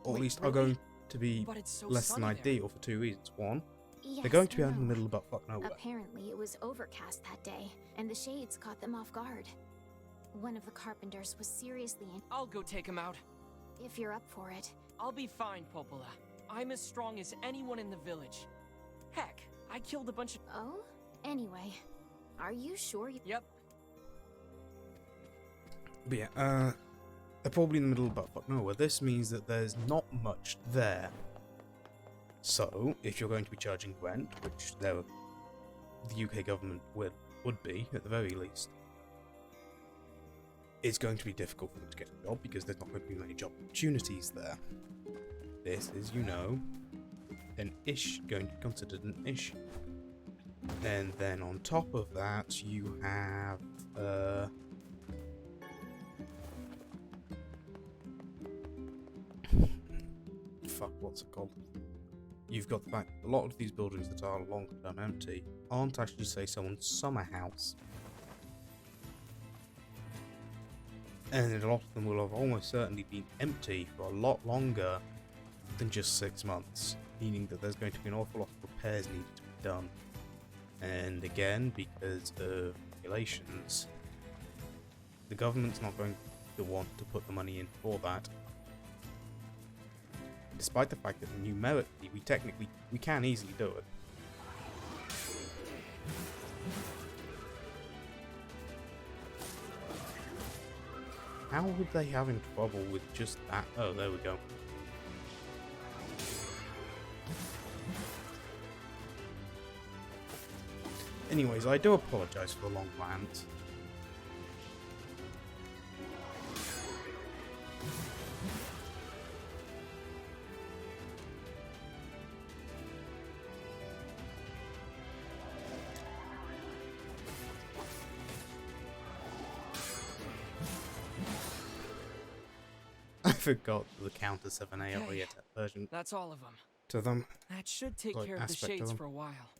or at Wait, least are really? going to be But it's so less than sunny there. ideal for two reasons. One, Yes, they're going to be I out in the know. middle of butt-fuck nowhere. Apparently, it was overcast that day, and the shades caught them off guard. One of the carpenters was seriously I'll go take him out. if you're up for it. I'll be fine, Popola. I'm as strong as anyone in the village. Heck, I killed a bunch of... Oh? Anyway, are you sure you... Yep. But yeah, they're probably in the middle of butt-fuck nowhere. This means that there's not much there. So, if you're going to be charging rent, which the UK government would be, at the very least, it's going to be difficult for them to get a job because there's not going to be many job opportunities there. This is, you know, going to be considered an issue. And then on top of that, you have, fuck, what's it called? You've got the fact that a lot of these buildings that are long-term empty aren't actually, say, someone's summer house. And a lot of them will have almost certainly been empty for a lot longer than just 6 months, meaning that there's going to be an awful lot of repairs needed to be done. And again, because of regulations, the government's not going to want to put the money in for that. Despite the fact that numerically, we can easily do it. How would they having trouble with just that? Oh, there we go. Anyways, I do apologise for the long rant. I forgot the counter 7A Okay. yet version That's all of them. to them. That should take Like, care of the aspect of shades them. for a while.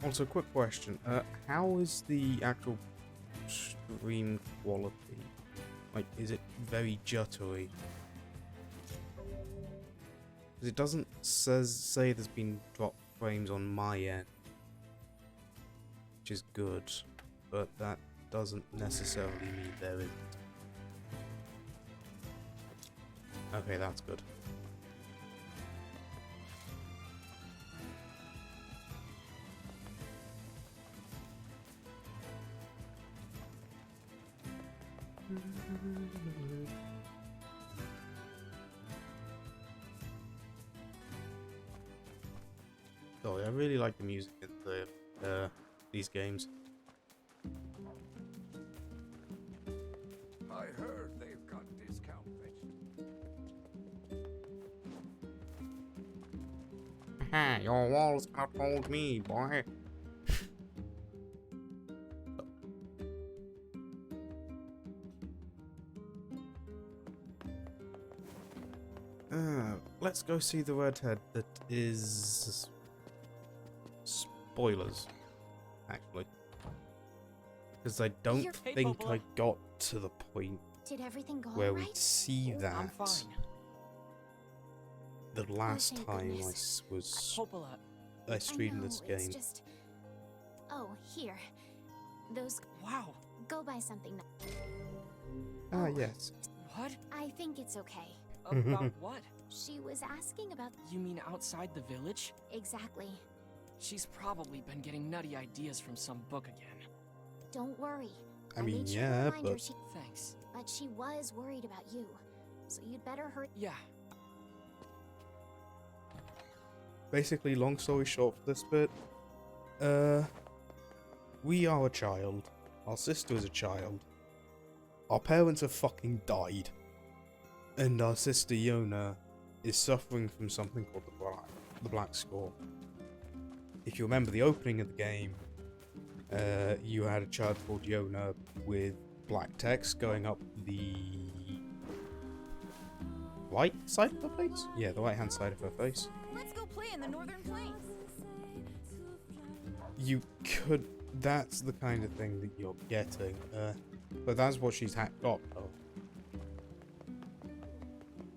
Also, quick question. How is the actual stream quality? Like, is it very jittery? Because it doesn't say there's been drop frames on my end. Which is good. But that doesn't necessarily mean there isn't. Okay, that's good. Sorry, I really like the music in these games. I heard they've got discount vegetables. Haha, your walls cannot hold me, boy. Let's go see the redhead that is... Spoilers, actually. Because I don't Hey, think Popola. I got to the point Did everything go where alright? we'd see I'm that fine. the last thank time goodness. Popola, I streamed I know, this it's game. just... Oh, here. Those... wow. Go buy something. Ah, Oh. yes. What? I think it's okay. About what? She was asking about... You mean outside the village? Exactly. She's probably been getting nutty ideas from some book again. Don't worry. I mean, made sure to yeah, remind her but... Thanks. but she was worried about you. So you'd better hurry. Yeah. Basically, long story short for this bit, we are a child. Our sister is a child. Our parents have fucking died. And our sister Yona is suffering from something called the the black score. If you remember the opening of the game, you had a child called Yona with black text going up the right side of her face? Yeah, the right hand side of her face. Let's go play in the Northern Plains. You could... That's the kind of thing that you're getting. But that's what she's got though.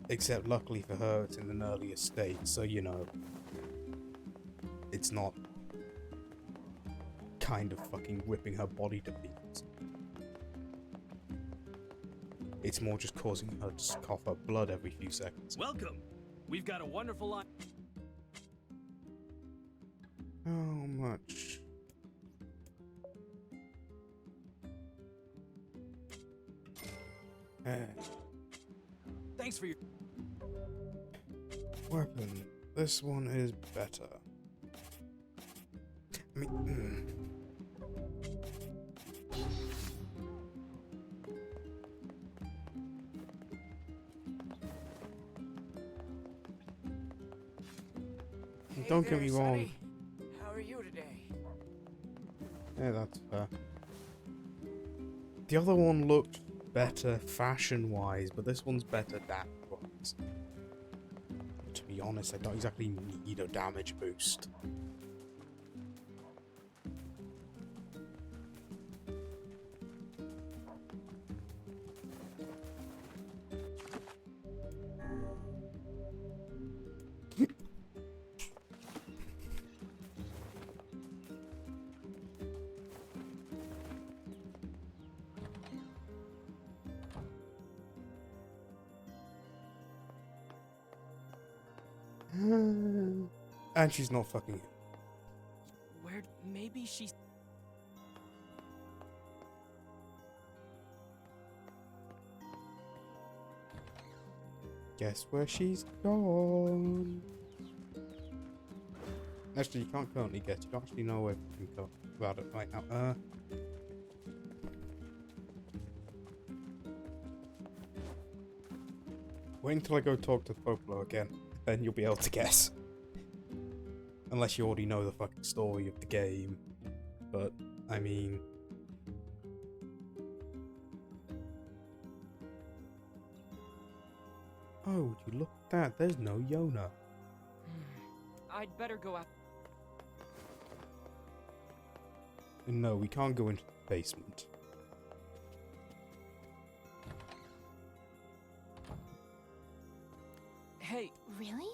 Except luckily for her, it's in an earlier state, so you know. It's not kind of fucking ripping her body to pieces. It's more just causing her to cough up blood every few seconds. Welcome! We've got a wonderful line. How much? Thanks for your... Weapon. This one is better. I mean... Don't get me wrong. How are you today? Yeah, that's fair. The other one looked better fashion-wise, but this one's better damage-wise. To be honest, I don't exactly need a damage boost. And she's not fucking him. Where... maybe she's... Guess where she's gone? Actually, you can't currently guess. You don't actually know everything about it right now. Wait until I go talk to Popolo again. Then you'll be able to guess. Unless you already know the fucking story of the game. But, I mean... Oh, would you look at that? There's no Yona. I'd better go out. No, we can't go into the basement. Hey, Really?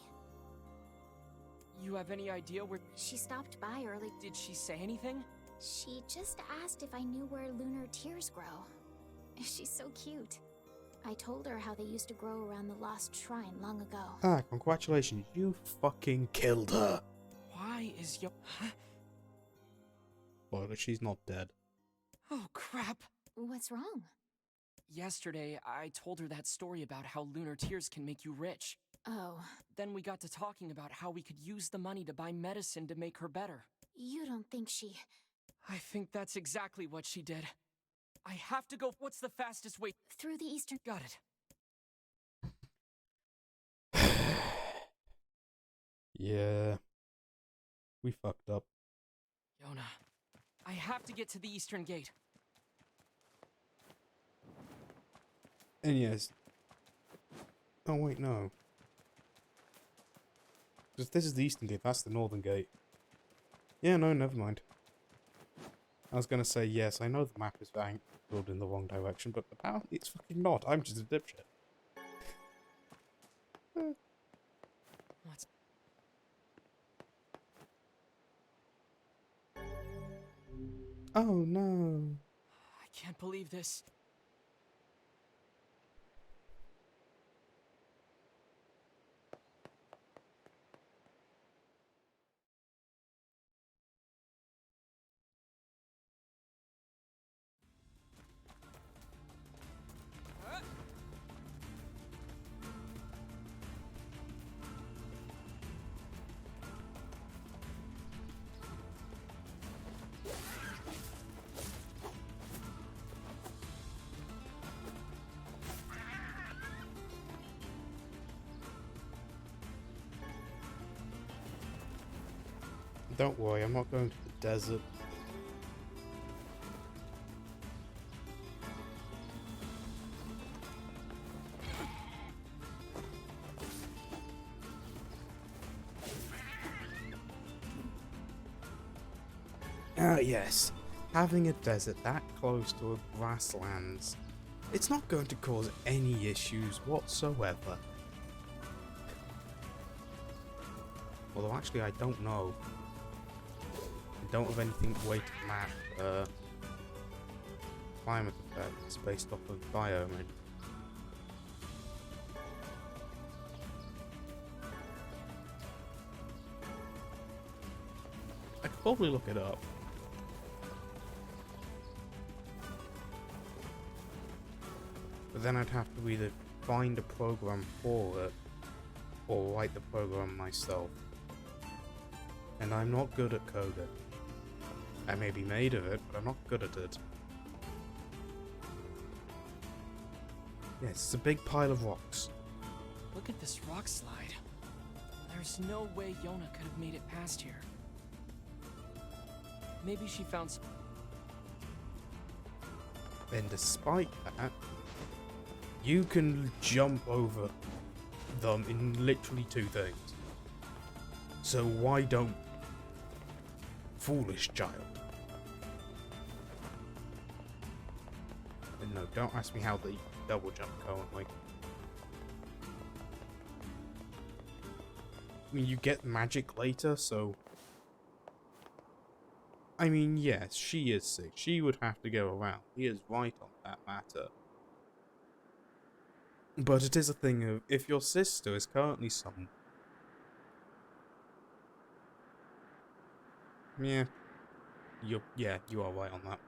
you have any idea where... She stopped by early. Did she say anything? She just asked if I knew where lunar tears grow. She's so cute. I told her how they used to grow around the lost shrine long ago. Ah, congratulations, you fucking killed her. Why is Yo... Spoiler, she's not dead. Oh, crap. What's wrong? Yesterday, I told her that story about how lunar tears can make you rich. Oh, Then we got to talking about how we could use the money to buy medicine to make her better. you don't think she... I think that's exactly what she did. I have to go. What's the fastest way? Through the eastern... Got it. Yeah. We fucked up. Yona, I have to get to the eastern gate. And yes. Oh wait, no. Because this is the eastern gate, that's the northern gate. Yeah, no, never mind. I was gonna say, yes, I know the map is angled in the wrong direction, but apparently it's fucking not. I'm just a dipshit. What's... Oh no. I can't believe this. Don't worry, I'm not going to the desert. Ah, yes. Having a desert that close to a grasslands, it's not going to cause any issues whatsoever. Although actually I don't know. I don't have anything way to map climate effects based off of biome. I could probably look it up. But then I'd have to either find a program for it or write the program myself. And I'm not good at coding. I may be made of it, but I'm not good at it. Yes, it's a big pile of rocks. Look at this rock slide. There's no way Yona could have made it past here. Maybe she found some... And despite that, you can jump over them in literally 2 things. So why don't... Foolish child. And no, don't ask me how the double jump currently. I mean, you get magic later, so... I mean, yes, she is sick. She would have to go around. He is right on that matter. But it is a thing of, if your sister is currently some... Yeah. You are right on that.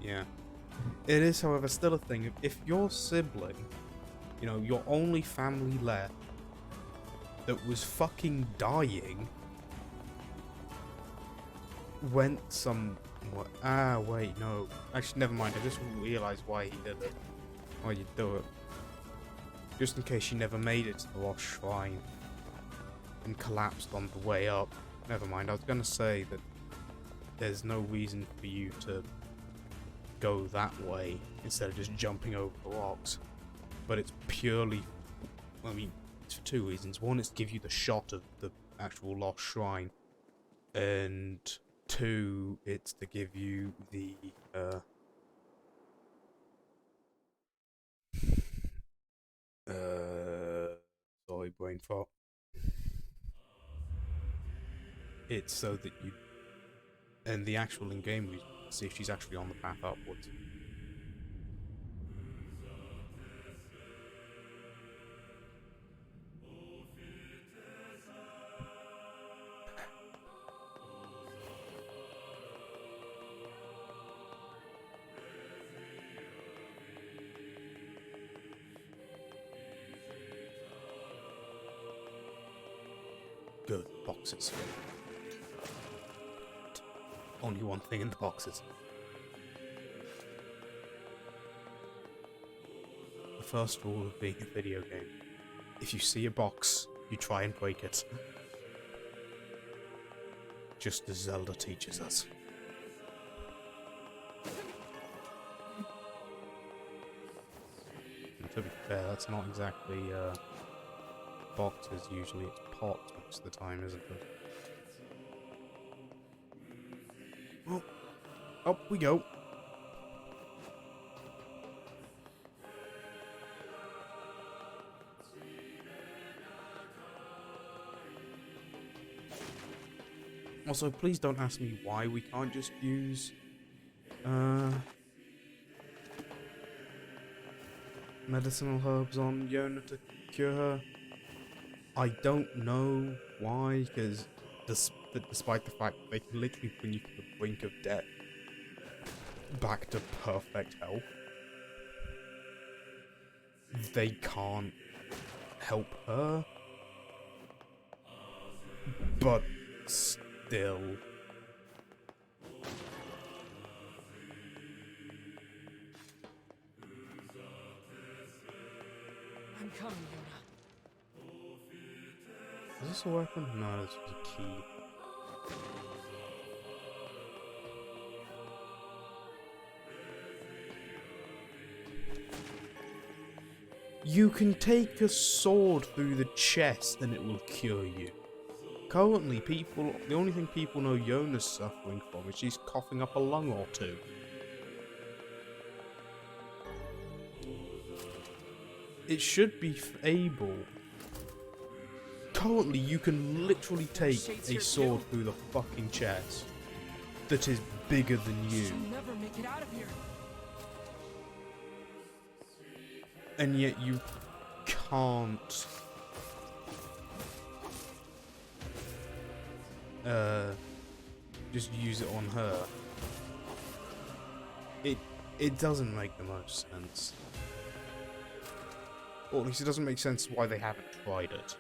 Yeah. It is, however, still a thing of, if your sibling, you know, your only family left, that was fucking dying, went somewhere... Ah, wait, no. Actually, never mind. I just realised why he did it. Why you do it. Just in case she never made it to the Lost Shrine and collapsed on the way up. Never mind. I was going to say that there's no reason for you to go that way instead of just jumping over the rocks. But it's purely... I mean, it's for 2 reasons. One is to give you the shot of the actual Lost Shrine. And 2, it's to give you the... sorry, brain fart. It's so that you... And the actual in-game reason, see if she's actually on the path upwards. Good. Boxes. Only one thing in the boxes. The first rule of being a video game. If you see a box, you try and break it. Just as Zelda teaches us. And to be fair, that's not exactly boxes usually, it's pots most of the time, isn't it? Well, up we go. Also, please don't ask me why we can't just use medicinal herbs on Yona to cure her. I don't know why, because despite the fact that they can literally bring you to the brink of death back to perfect health, they can't help her. But still... I'm coming, Yona. Is this a weapon? No, this is a key. You can take a sword through the chest and it will cure you. Currently, the only thing people know Yona's suffering from is she's coughing up a lung or two. It should be able. Currently, you can literally take a sword through the fucking chest that is bigger than you. She'll never make it out of here. And yet you can't just use it on her. It doesn't make the most sense. Or at least it doesn't make sense why they haven't tried it.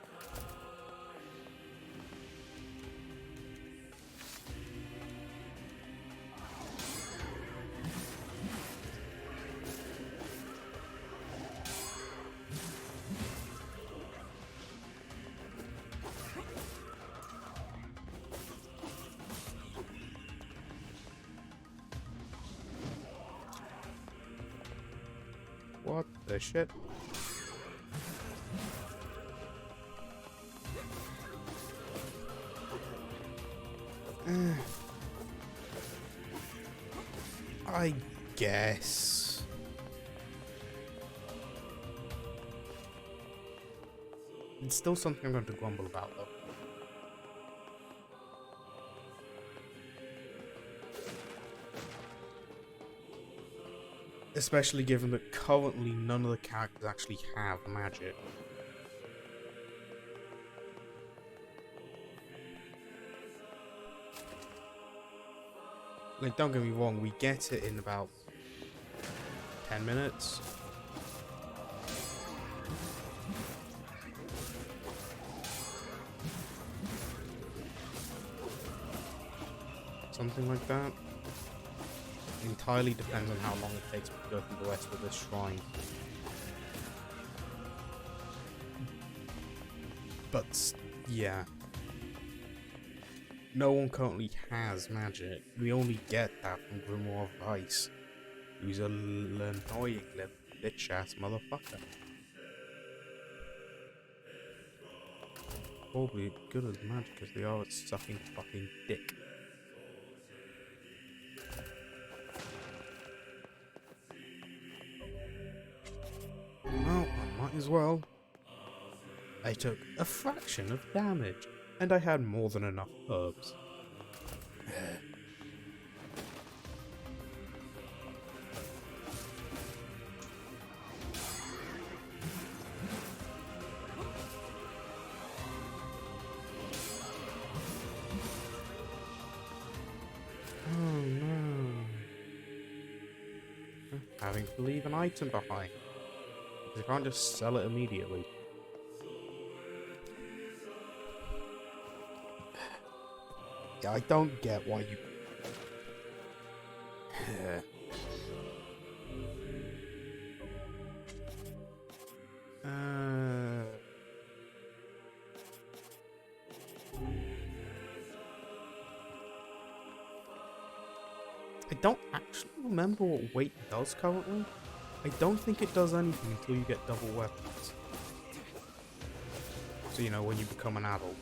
What the shit? I guess. It's still something I'm going to grumble about, though. Especially given that currently none of the characters actually have magic. Like, don't get me wrong, we get it in about 10 minutes. Something like that. Entirely depends on how long it takes me to go through the rest of this shrine. But, yeah. No one currently has magic. We only get that from Grimoire of Ice, who's a annoying little bitch-ass motherfucker. Probably good as magic as they are at sucking fucking dick. Well, I might as well. I took a fraction of damage, and I had more than enough herbs. Oh no. Having to leave an item behind. Because I can't just sell it immediately. Yeah, I don't get why you... I don't actually remember what weight does currently. I don't think it does anything until you get double weapons. So, you know, when you become an adult.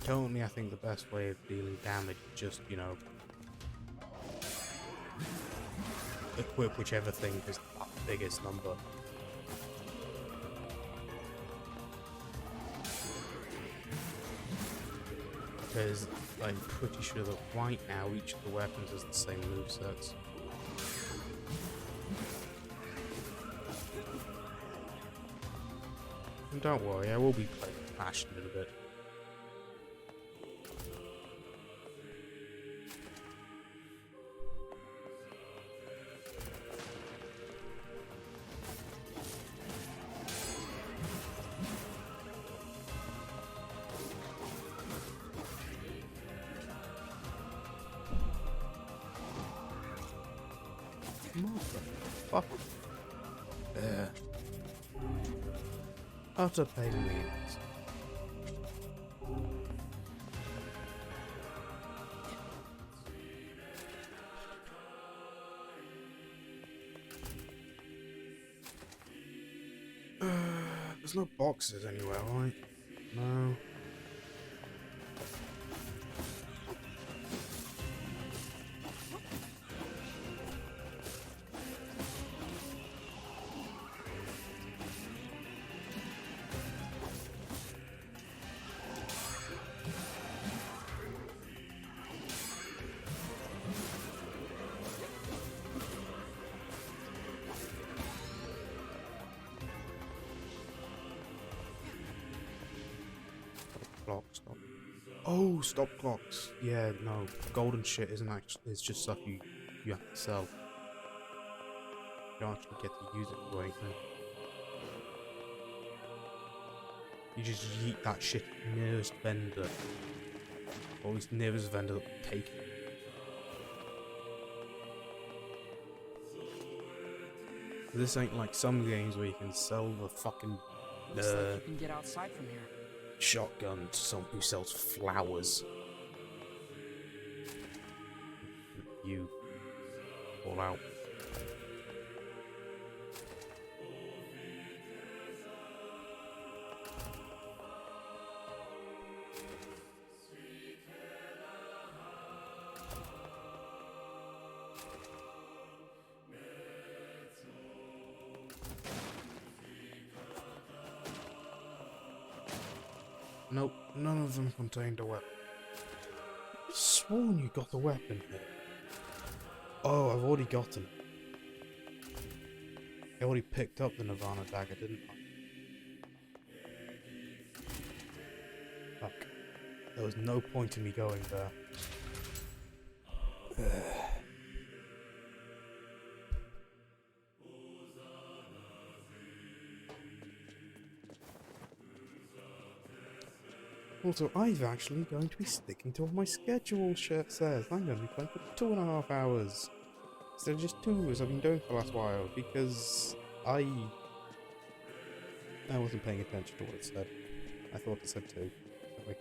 Currently, I think the best way of dealing damage is just, you know, equip whichever thing is the biggest number. Because I'm pretty sure that right now each of the weapons has the same movesets. don't worry, I will be flashing it a bit. Motherfucker. There. Utter pain in the ass. There's no boxes anywhere, right? No. Stop. Oh, stop clocks. Yeah, no. Golden shit isn't actually. It's just stuff you have to sell. You don't actually get to use it for anything. You just yeet that shit to the nearest vendor. Or at least nearest vendor that will take it. This ain't like some games where you can sell the fucking Looks like you can get outside from here. shotgun to someone who sells flowers. You fall out. Nope, none of them contained a weapon. I sworn you got a weapon here. Oh, I've already gotten it. I already picked up the Nirvana dagger, didn't I? Fuck. There was no point in me going there. Also, I'm actually going to be sticking to what my schedule says. I'm going to be playing for 2.5 hours. Instead of just 2 as I've been doing for the last while, because I wasn't paying attention to what it said. I thought it said 2. Anyway.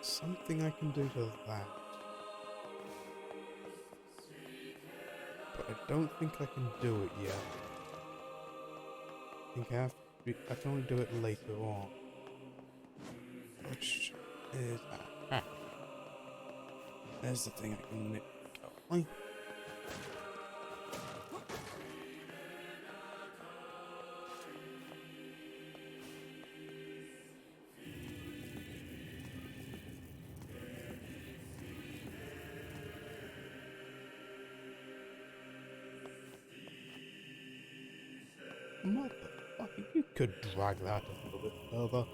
Something I can do to that. But I don't think I can do it yet. I think I can only do it later on. Which is... There's the thing I can nick going. Motherfucker, you could drag that a little bit further.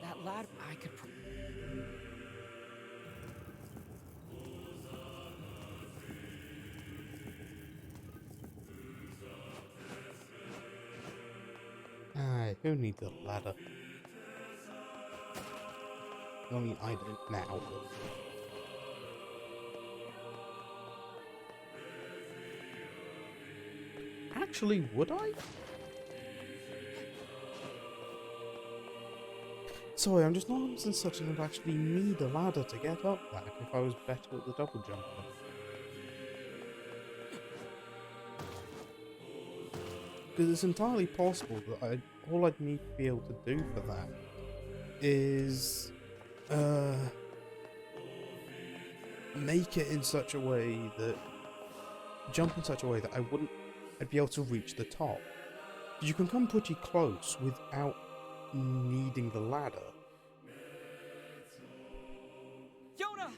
That ladder, I could. Aye, who needs a ladder? I mean, I don't now. Actually, would I? Sorry, I'm just not in such that I'd actually need a ladder to get up that if I was better at the double jump. Because it's entirely possible that all I'd need to be able to do for that is make it in such a way that jump in such a way that I'd be able to reach the top. You can come pretty close without needing the ladder. Yona!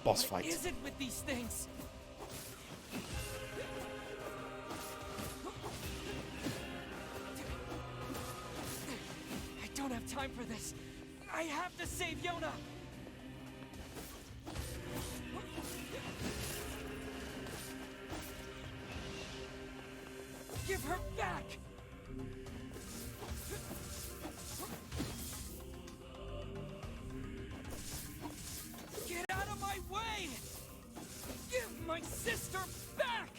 Boss fight. What is it with these things? I don't have time for this. I have to save Yona! Give her back! Get out of my way! Give my sister back!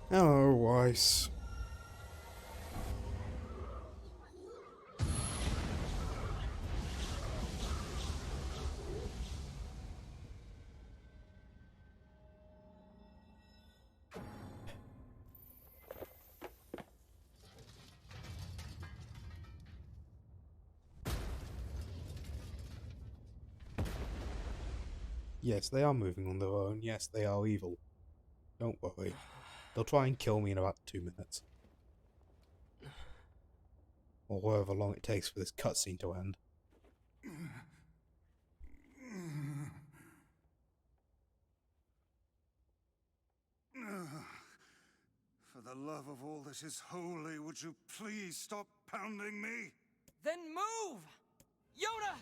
Hello, Weiss. Yes, they are moving on their own. Yes, they are evil. Don't worry. They'll try and kill me in about 2 minutes. Or however long it takes for this cutscene to end. For the love of all that is holy, would you please stop pounding me? Then move! Yona!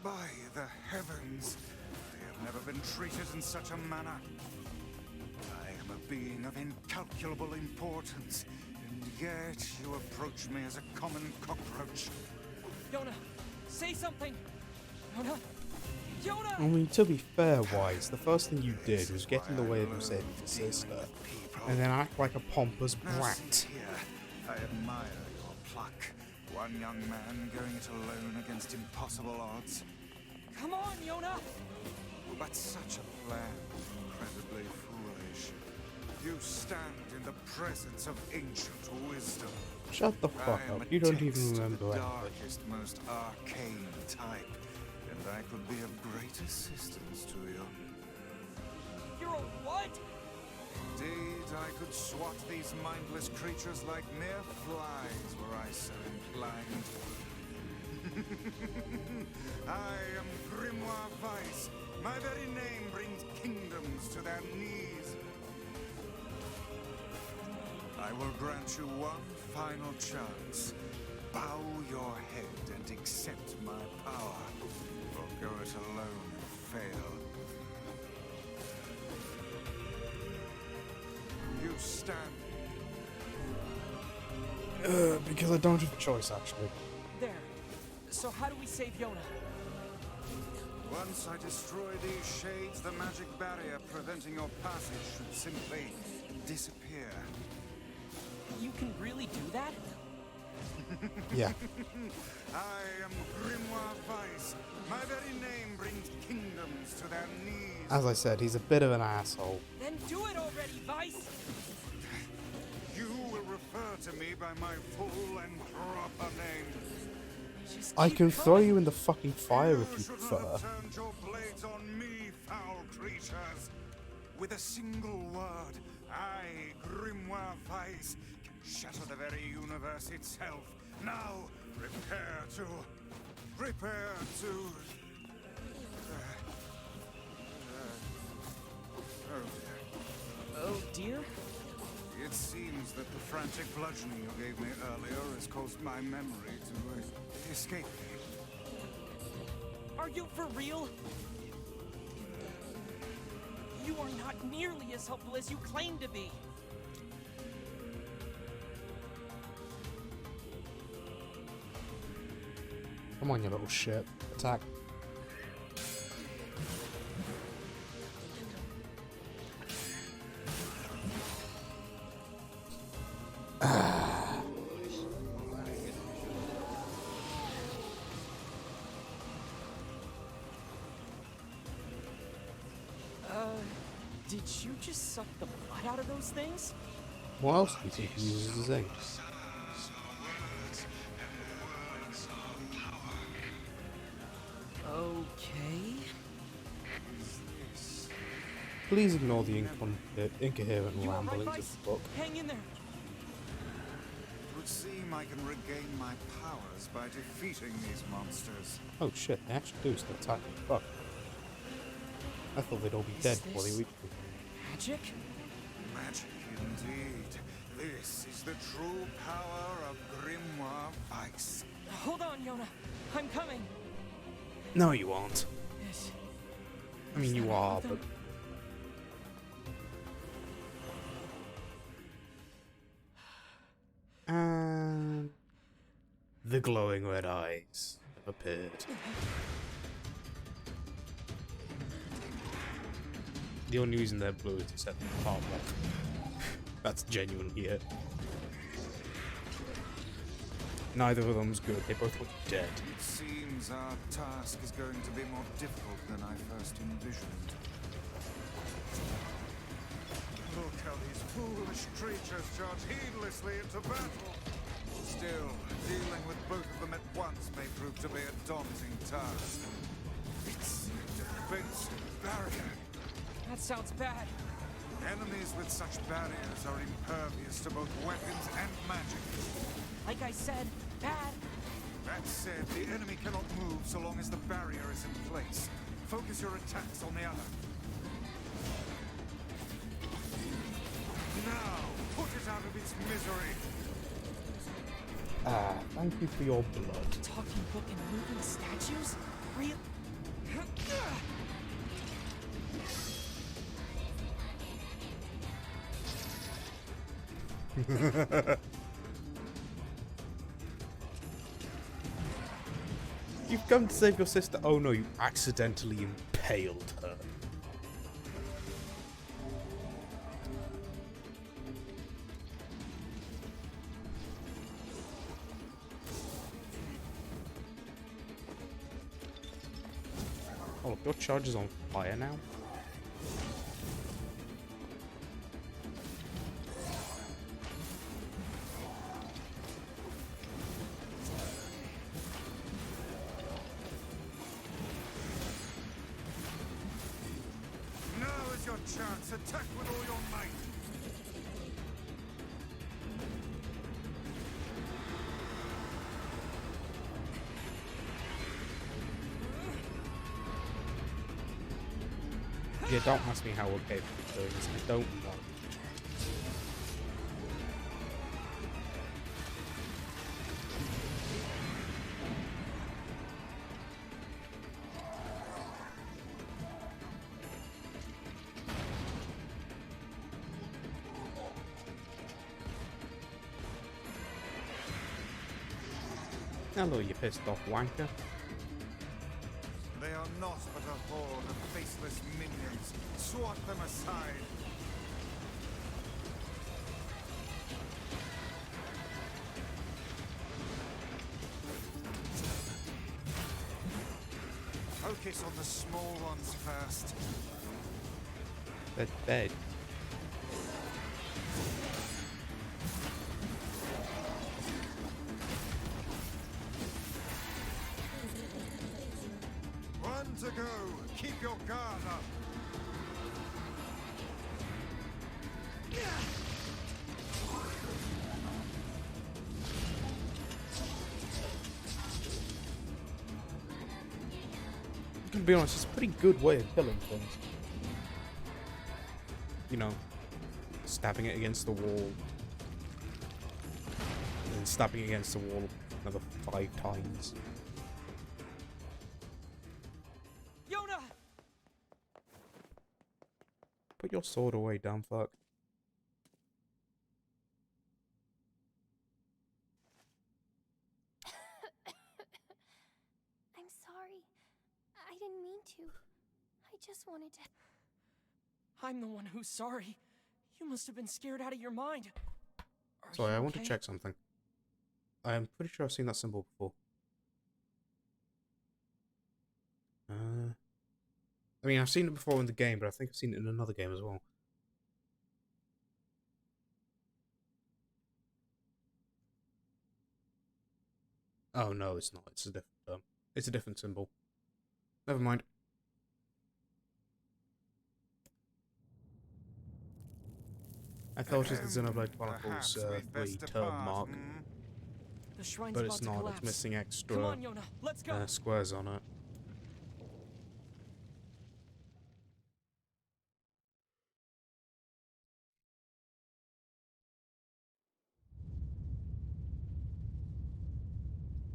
By the heavens, I have never been treated in such a manner. I am a being of incalculable importance, and yet you approach me as a common cockroach. Yona, say something! Yona! Yona! I mean, to be fair, Weiss, the first thing you did was get in the way of him saving his sister, and then act like a pompous brat. I admire your pluck. One young man going it alone against impossible odds. Come on, Yona! But such a plan is incredibly foolish. You stand in the presence of ancient wisdom. Shut the fuck up, you don't even remember the anything. darkest, most arcane type, and I could be of great assistance to you. You're a what? Indeed, I could swat these mindless creatures like mere flies were I so inclined. I am Grimoire Weiss. My very name brings kingdoms to their knees. I will grant you one final chance. Bow your head and accept my power, or go it alone and fail. You stand. Because I don't have a choice, actually. There. So how do we save Yona? Once I destroy these shades, the magic barrier preventing your passage should simply disappear. You can really do that? Yeah. I am Grimoire Weiss. My very name brings kingdoms to their knees. As I said, he's a bit of an asshole. Then do it already, Weiss! You will refer to me by my full and proper name. Just I keep can throw trying. you in the fucking fire if you should not prefer. have turned your blades on me, foul creatures. With a single word, I, Grimoire Weiss, can shatter the very universe itself. Now, prepare to... Oh dear? It seems that the frantic bludgeoning you gave me earlier has caused my memory to escape me. Are you for real? You are not nearly as helpful as you claim to be. Come on, you little shit. Attack. Did you just suck the blood out of those things? What else do you think he uses as ink? Okay. Please ignore the incoherent You all right, ramblings of Vice? the book. Hang in there. It would seem I can regain my powers by defeating these monsters. Oh shit, they actually do still attacking. Fuck. I thought they'd all be dead before they reached me. Magic? Magic indeed. This is the true power of Grimoire Vice. Hold on, Yona. I'm coming. No, you aren't. Is, I mean, is you that are, all of but... them? And... the glowing red eyes have appeared. The only reason they're blue is to set them apart. That's genuinely it. Neither of them's good. They both look dead. It seems our task is going to be more difficult than I first envisioned. Look how these foolish creatures charge heedlessly into battle. Still, dealing with both of them at once may prove to be a daunting task. It's a defensive barrier. That sounds bad. Enemies with such barriers are impervious to both weapons and magic. Like I said, bad. That said, the enemy cannot move so long as the barrier is in place. Focus your attacks on the other. Now, put it out of its misery. Ah, thank you for your blood. Talking book and moving statues? Real? You've come to save your sister. Oh no, you accidentally impaled her. Oh, look, your charge is on fire now. Now is your chance. Attack with all your might. Yeah, don't ask me how we're capable of doing this. I don't know. Hello, you pissed off wanker. They are not but a horde of faceless minions. Swat them aside. Focus on the small ones first. They're dead. One to go. Keep your guard up. I'm gonna be honest, it's a pretty good way of killing things. You know, stabbing it against the wall. And then stabbing it against the wall another 5 times. Yona! Put your sword away, damn fuck. I'm sorry. I didn't mean to. I just wanted to. I'm the one who's sorry. You must have been scared out of your mind. Are Sorry, you I want to okay? check something. I'm pretty sure I've seen that symbol before. I mean, I've seen it before in the game, but I think I've seen it in another game as well. Oh no, it's not. It's a different it's a different symbol. Never mind. I thought it was the Xenoblade Chronicles 3 turn mark, The shrine's but about it's to not. collapse. It's missing Come extra on, Yona, let's go. squares on it.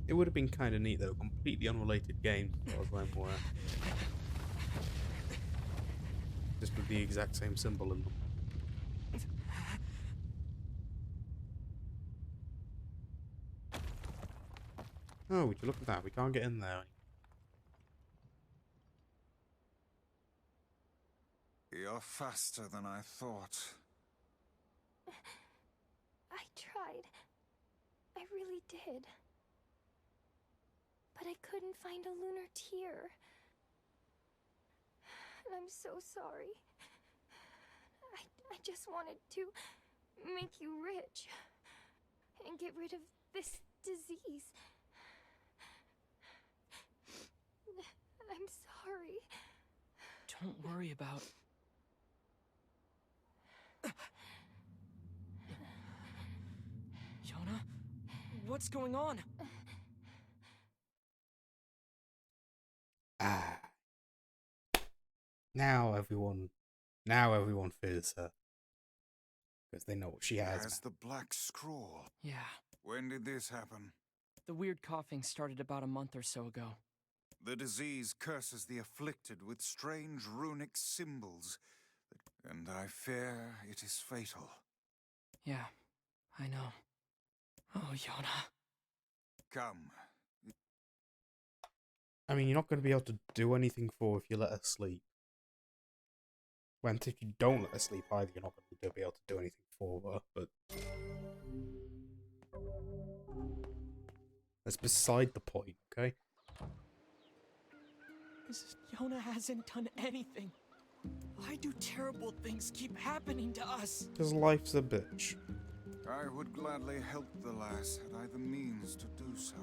It would have been kind of neat though, completely unrelated games as far as I'm aware. Just with the exact same symbol in them. Oh, would you look at that? We can't get in there. You're faster than I thought. I tried. I really did. But I couldn't find a lunar tear. And I'm so sorry. I just wanted to make you rich and get rid of this disease. I'm sorry. Don't worry about... Yona? What's going on? Ah. Now everyone fears her. Because they know what she has. Has the black scroll. Yeah. When did this happen? The weird coughing started about a month or so ago. The disease curses the afflicted with strange runic symbols, and I fear it is fatal. Yeah, I know. Oh, Yona. Come. I mean, you're not going to be able to do anything for her if you let her sleep. When if you don't let her sleep either, you're not going to be able to do anything for her, but... That's beside the point, okay? Yona hasn't done anything. Why do terrible things keep happening to us? Because life's a bitch. I would gladly help the lass had I the means to do so.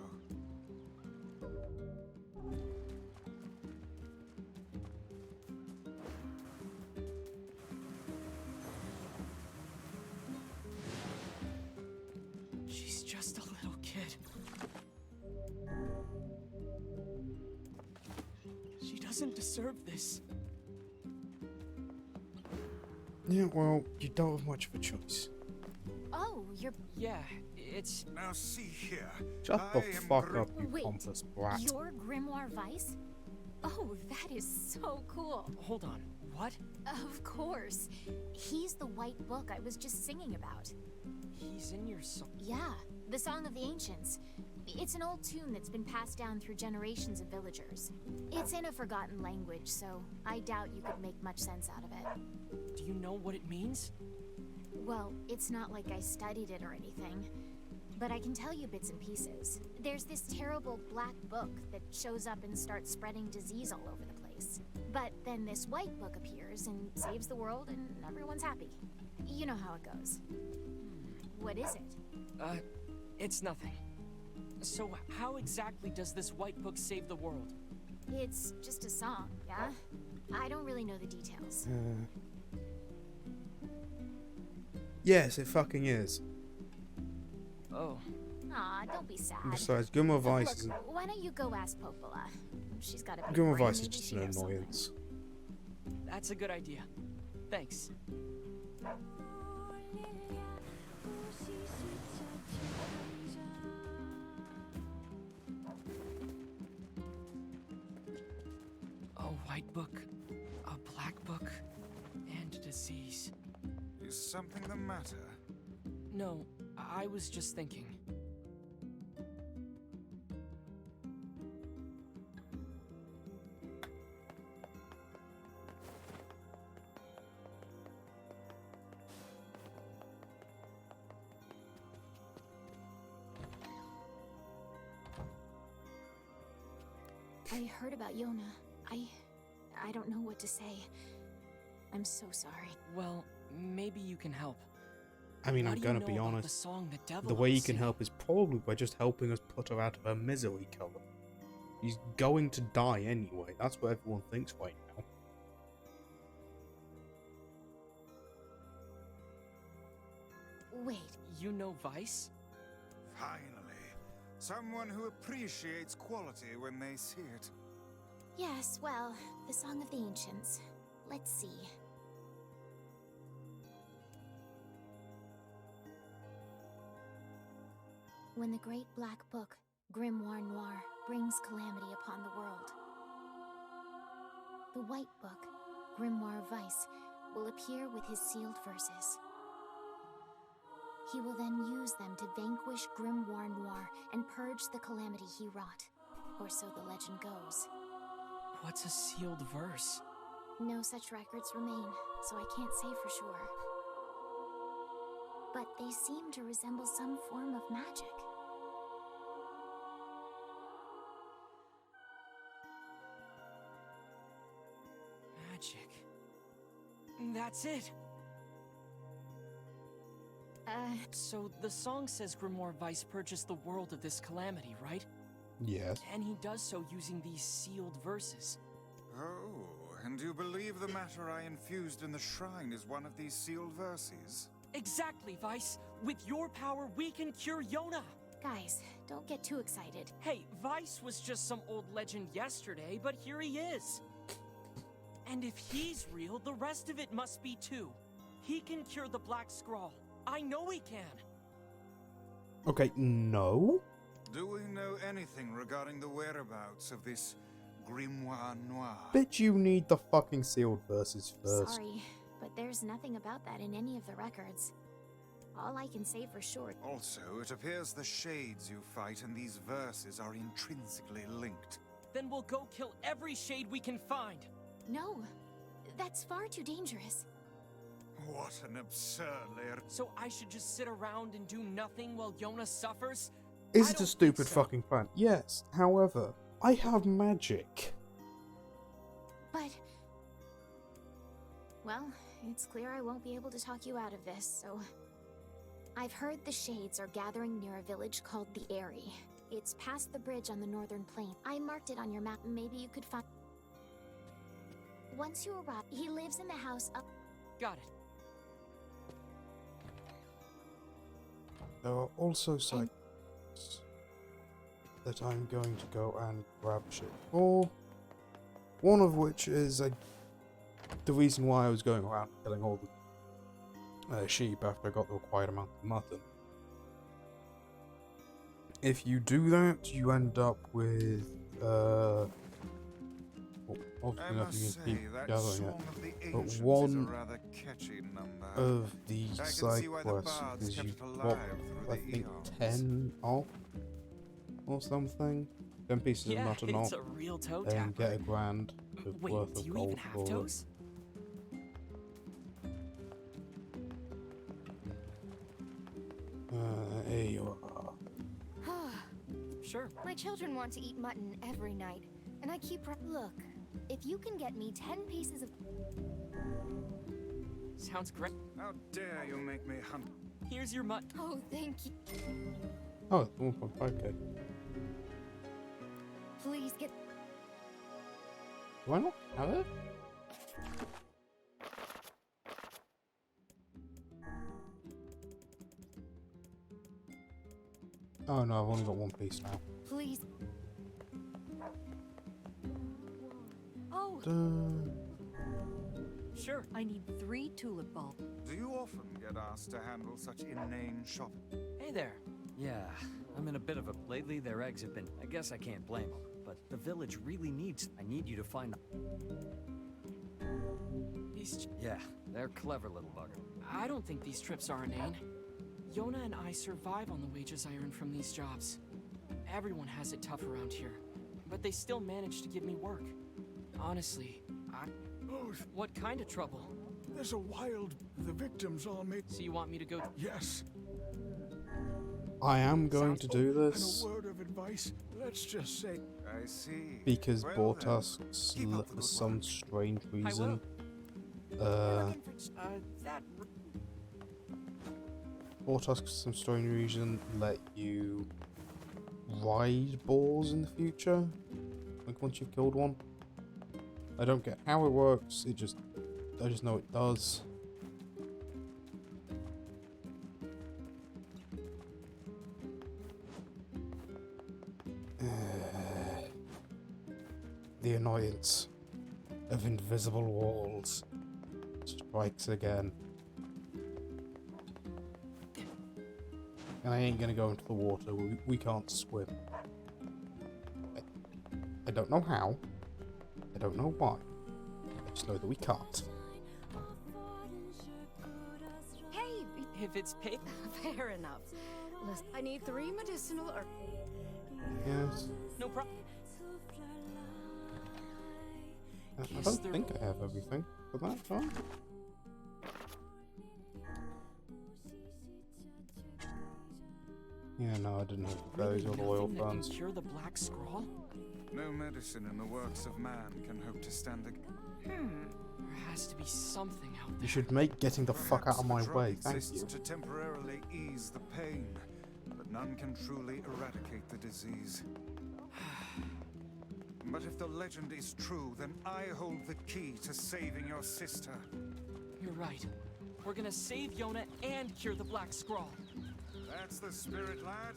She's just a little kid. She doesn't deserve this. Yeah, well, you don't have much of a choice. Oh, you're... Yeah, it's... Now see here. Shut the fuck up, you Wait, pompous brat. You're Grimoire Vice? Oh, that is so cool. Hold on, what? Of course. He's the white book I was just singing about. He's in your song. Yeah, the Song of the Ancients. It's an old tune that's been passed down through generations of villagers. It's in a forgotten language, so I doubt you could make much sense out of it. Do you know what it means? Well, it's not like I studied it or anything, but I can tell you bits and pieces. There's this terrible black book that shows up and starts spreading disease all over the place. But then this white book appears and saves the world and everyone's happy. You know how it goes. What is it? It's nothing. So how exactly does this white book save the world? It's just a song, yeah? I don't really know the details. Yes, it fucking is. Oh. Aw, don't be sad. Besides, Grimoire Vice isn't... Look, why don't you go ask Popola? She's got a big Grimoire brain, Vice is maybe just she an knows something. annoyance. That's a good idea. Thanks. A white book, a black book, and disease. Is something the matter? No, I was just thinking. I heard about Yona. I don't know what to say. I'm so sorry. Well, maybe you can help. I mean, What I'm do you gonna know be about honest. The song the devil The way he was can singing? help is probably by just helping us put her out of her misery cover. He's going to die anyway. That's what everyone thinks right now. Wait, You know Vice? Finally. Someone who appreciates quality when they see it. yes, well, the Song of the Ancients. Let's see. When the great black book, Grimoire Noir, brings calamity upon the world, the white book, Grimoire Vice, will appear with his sealed verses. He will then use them to vanquish Grimoire Noir and purge the calamity he wrought, or so the legend goes. What's a sealed verse? No such records remain, so I can't say for sure. But they seem to resemble some form of magic. Magic. That's it! So the song says Grimoire Vice purchased the world of this calamity, right? Yes. And he does so using these sealed verses. Oh, and you believe the matter I infused in the shrine is one of these sealed verses? Exactly, Vice! With your power, we can cure Yona! Guys, don't get too excited. Hey, Vice was just some old legend yesterday, but here he is! And if he's real, the rest of it must be too. He can cure the Black Scrawl. I know he can! Okay, no? Do we know anything regarding the whereabouts of this Grimoire Noir? Bet you need the fucking sealed verses first. Sorry, but there's nothing about that in any of the records. All I can say for sure. Also, it appears the shades you fight in these verses are intrinsically linked. Then we'll go kill every shade we can find! No, that's far too dangerous. What an absurdly... So I should just sit around and do nothing while Yona suffers? Is I it a don't stupid think so. fucking plan? Yes. However, I have magic. But... well, it's clear I won't be able to talk you out of this, so... I've heard the Shades are gathering near a village called the Eyrie. It's past the bridge on the northern plain. I marked it on your map, maybe you could find... Once you arrive, he lives in the house up... Got it. There are also sites that I'm going to go and grab shit for. One of which is the reason why I was going around killing all the sheep after I got the required amount of mutton. If you do that, you end up with obviously I nothing must is say, keep that gathering Song it. of the But Ancients is a one rather catchy number. of the I can side see why the quests bards is kept you it alive got, through I the think, eons. 10 off or something. 10 pieces Yeah, of mutton it's off, a real toe and tapper. get a grand of Wait, worth do of you gold even have for it. toes? Here you are. Sure. My children want to eat mutton every night, and I keep... Look, if you can get me 10 pieces of... Sounds great. How dare you make me hunt? Here's your mutt. Oh, thank you. Oh, 1.5k. Please get... Why not have it? Oh no, I've only got one piece now. Please. Oh, Sure. I need 3 tulip bulbs. Do you often get asked to handle such inane shopping? Hey there. Yeah, I'm in a bit of a... Lately, their eggs have been... I guess I can't blame them. But the village really needs... I need you to find... Yeah, they're clever little bugger. I don't think these trips are inane. Yona and I survive on the wages I earn from these jobs. Everyone has it tough around here, but they still manage to give me work. Honestly, Oh, what kind of trouble? there's a wild... The victims all made... So you want me to go? Yes. I am going Sounds- to do And this. a word of advice, let's just say... I see. Because Well then, Bortusks, keep up the for good some work. strange I will. reason, That. Bortusks, for some strange reason, let you ride boars in the future. Like once you've killed one. I don't get how it works. I just know it does. The annoyance of invisible walls strikes again. And I ain't gonna go into the water. We can't swim. I don't know how. I don't know why. I just know that we can't. Hey, If it's paid. fair enough. Listen, I need 3 medicinal or Yes. No problem. I don't think I have everything for that time. Yeah, no, I didn't have the berries or the oil Nothing that can ferns. cure the black scrawl? No medicine in the works of man can hope to stand against. There has to be something out there. You should make getting the fuck out of my way, thank Exists you. to temporarily ease the pain, but none can truly eradicate the disease. But if the legend is true, then I hold the key to saving your sister. You're right. We're gonna save Yona and cure the black scrawl. That's the spirit, lad.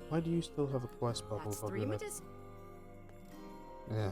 Why do you still have a quest bubble, that's 3 Bugger? medicinal. Yeah.